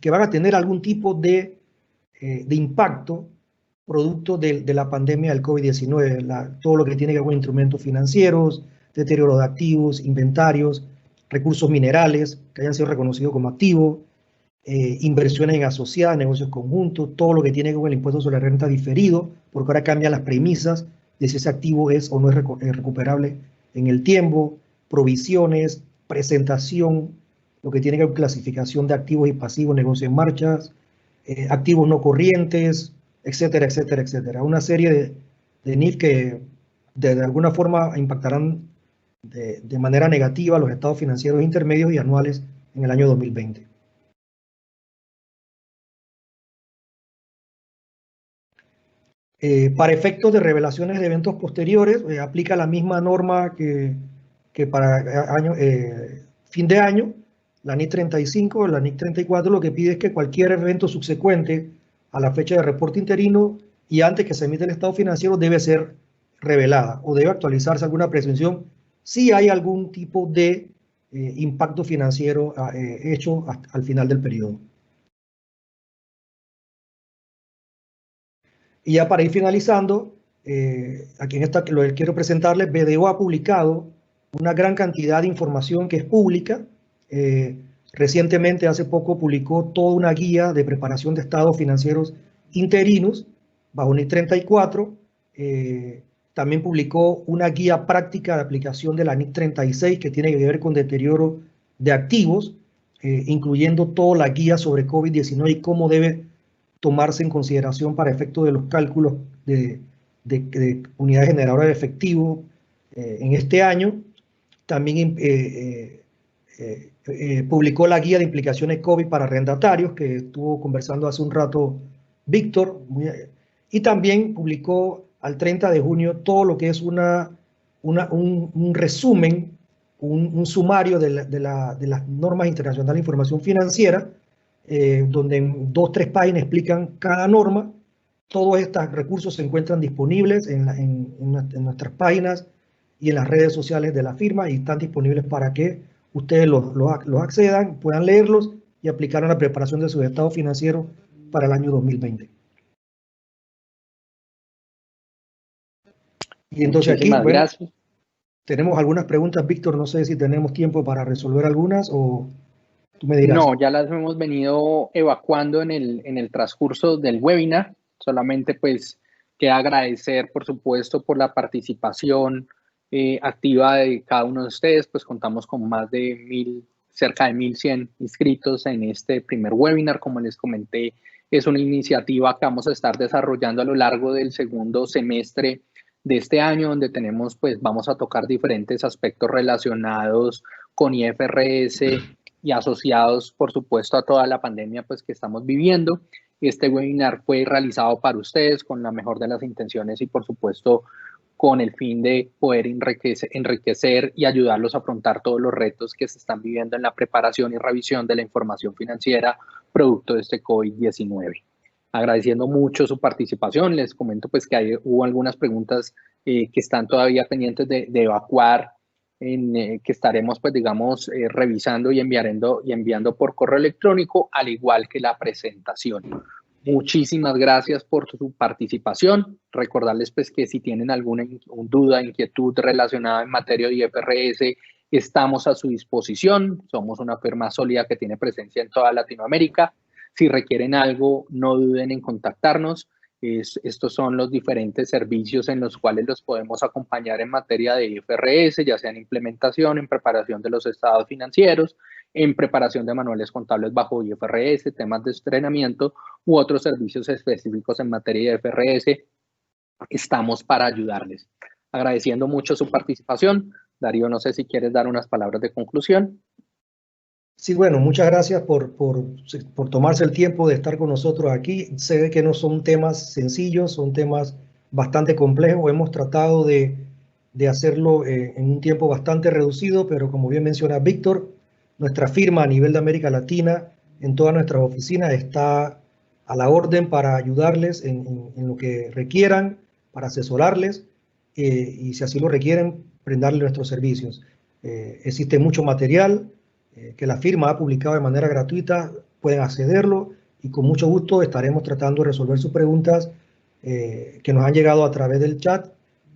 que van a tener algún tipo de impacto producto de la pandemia del COVID-19, todo lo que tiene que ver con instrumentos financieros, deterioro de activos, inventarios, recursos minerales que hayan sido reconocidos como activos, inversiones en asociadas, negocios conjuntos, todo lo que tiene que ver con el impuesto sobre la renta diferido, porque ahora cambian las premisas de si ese activo es o no es recuperable en el tiempo, provisiones, presentación, lo que tiene que ver con clasificación de activos y pasivos, negocios en marcha, activos no corrientes, etcétera, etcétera, etcétera. Una serie de NIF que de alguna forma impactarán de manera negativa los estados financieros intermedios y anuales en el año 2020. Para efectos de revelaciones de eventos posteriores, aplica la misma norma que para fin de año, la NIC 35, la NIC 34, lo que pide es que cualquier evento subsecuente a la fecha de reporte interino y antes que se emite el estado financiero debe ser revelada o debe actualizarse alguna presunción si hay algún tipo de impacto financiero hecho al final del periodo. Y ya para ir finalizando, aquí en esta lo que quiero presentarles, BDO ha publicado una gran cantidad de información que es pública. Recientemente, hace poco, publicó toda una guía de preparación de estados financieros interinos bajo NIC 34. También publicó una guía práctica de aplicación de la NIC 36 que tiene que ver con deterioro de activos, incluyendo toda la guía sobre COVID-19 y cómo debe tomarse en consideración para efecto de los cálculos de unidades generadoras de efectivo en este año. También publicó la guía de implicaciones COVID para arrendatarios, que estuvo conversando hace un rato Víctor, y también publicó al 30 de junio todo lo que es un resumen, un sumario de las normas internacionales de información financiera, donde en 2 o 3 páginas explican cada norma. Todos estos recursos se encuentran disponibles en nuestras páginas y en las redes sociales de la firma, y están disponibles para que ustedes los accedan, puedan leerlos y aplicar a la preparación de sus estados financieros para el año 2020. Y entonces aquí, bueno, gracias. Tenemos algunas preguntas, Víctor, no sé si tenemos tiempo para resolver algunas o tú me dirás. No, ya las hemos venido evacuando en el transcurso del webinar. Solamente pues queda agradecer, por supuesto, por la participación activa de cada uno de ustedes. Pues contamos con más de cerca de 1.100 inscritos en este primer webinar. Como les comenté, es una iniciativa que vamos a estar desarrollando a lo largo del segundo semestre de este año, donde vamos a tocar diferentes aspectos relacionados con IFRS y asociados, por supuesto, a toda la pandemia pues, que estamos viviendo. Este webinar fue realizado para ustedes con la mejor de las intenciones y, por supuesto, con el fin de poder enriquecer y ayudarlos a afrontar todos los retos que se están viviendo en la preparación y revisión de la información financiera producto de este COVID-19. Agradeciendo mucho su participación, les comento pues que hubo algunas preguntas que están todavía pendientes de evacuar, que estaremos pues digamos revisando y enviando por correo electrónico, al igual que la presentación. Muchísimas gracias por su participación. Recordarles pues que si tienen alguna duda, inquietud relacionada en materia de IFRS, estamos a su disposición. Somos una firma sólida que tiene presencia en toda Latinoamérica. Si requieren algo, no duden en contactarnos. Estos son los diferentes servicios en los cuales los podemos acompañar en materia de IFRS, ya sea en implementación, en preparación de los estados financieros, en preparación de manuales contables bajo IFRS, temas de entrenamiento u otros servicios específicos en materia de IFRS. Estamos para ayudarles. Agradeciendo mucho su participación. Darío, no sé si quieres dar unas palabras de conclusión. Sí, bueno, muchas gracias por tomarse el tiempo de estar con nosotros aquí. Sé que no son temas sencillos, son temas bastante complejos. Hemos tratado de hacerlo en un tiempo bastante reducido, pero como bien menciona Víctor, nuestra firma a nivel de América Latina, en todas nuestras oficinas, está a la orden para ayudarles en lo que requieran, para asesorarles y si así lo requieren, brindarles nuestros servicios. Existe mucho material que la firma ha publicado de manera gratuita, pueden accederlo y con mucho gusto estaremos tratando de resolver sus preguntas que nos han llegado a través del chat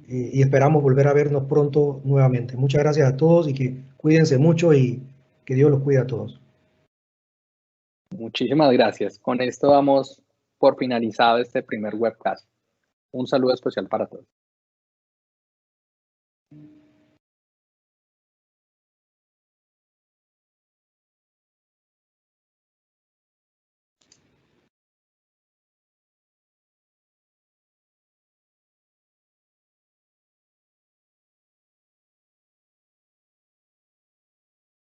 y esperamos volver a vernos pronto nuevamente. Muchas gracias a todos y que cuídense mucho y que Dios los cuide a todos. Muchísimas gracias. Con esto damos por finalizado este primer webcast. Un saludo especial para todos.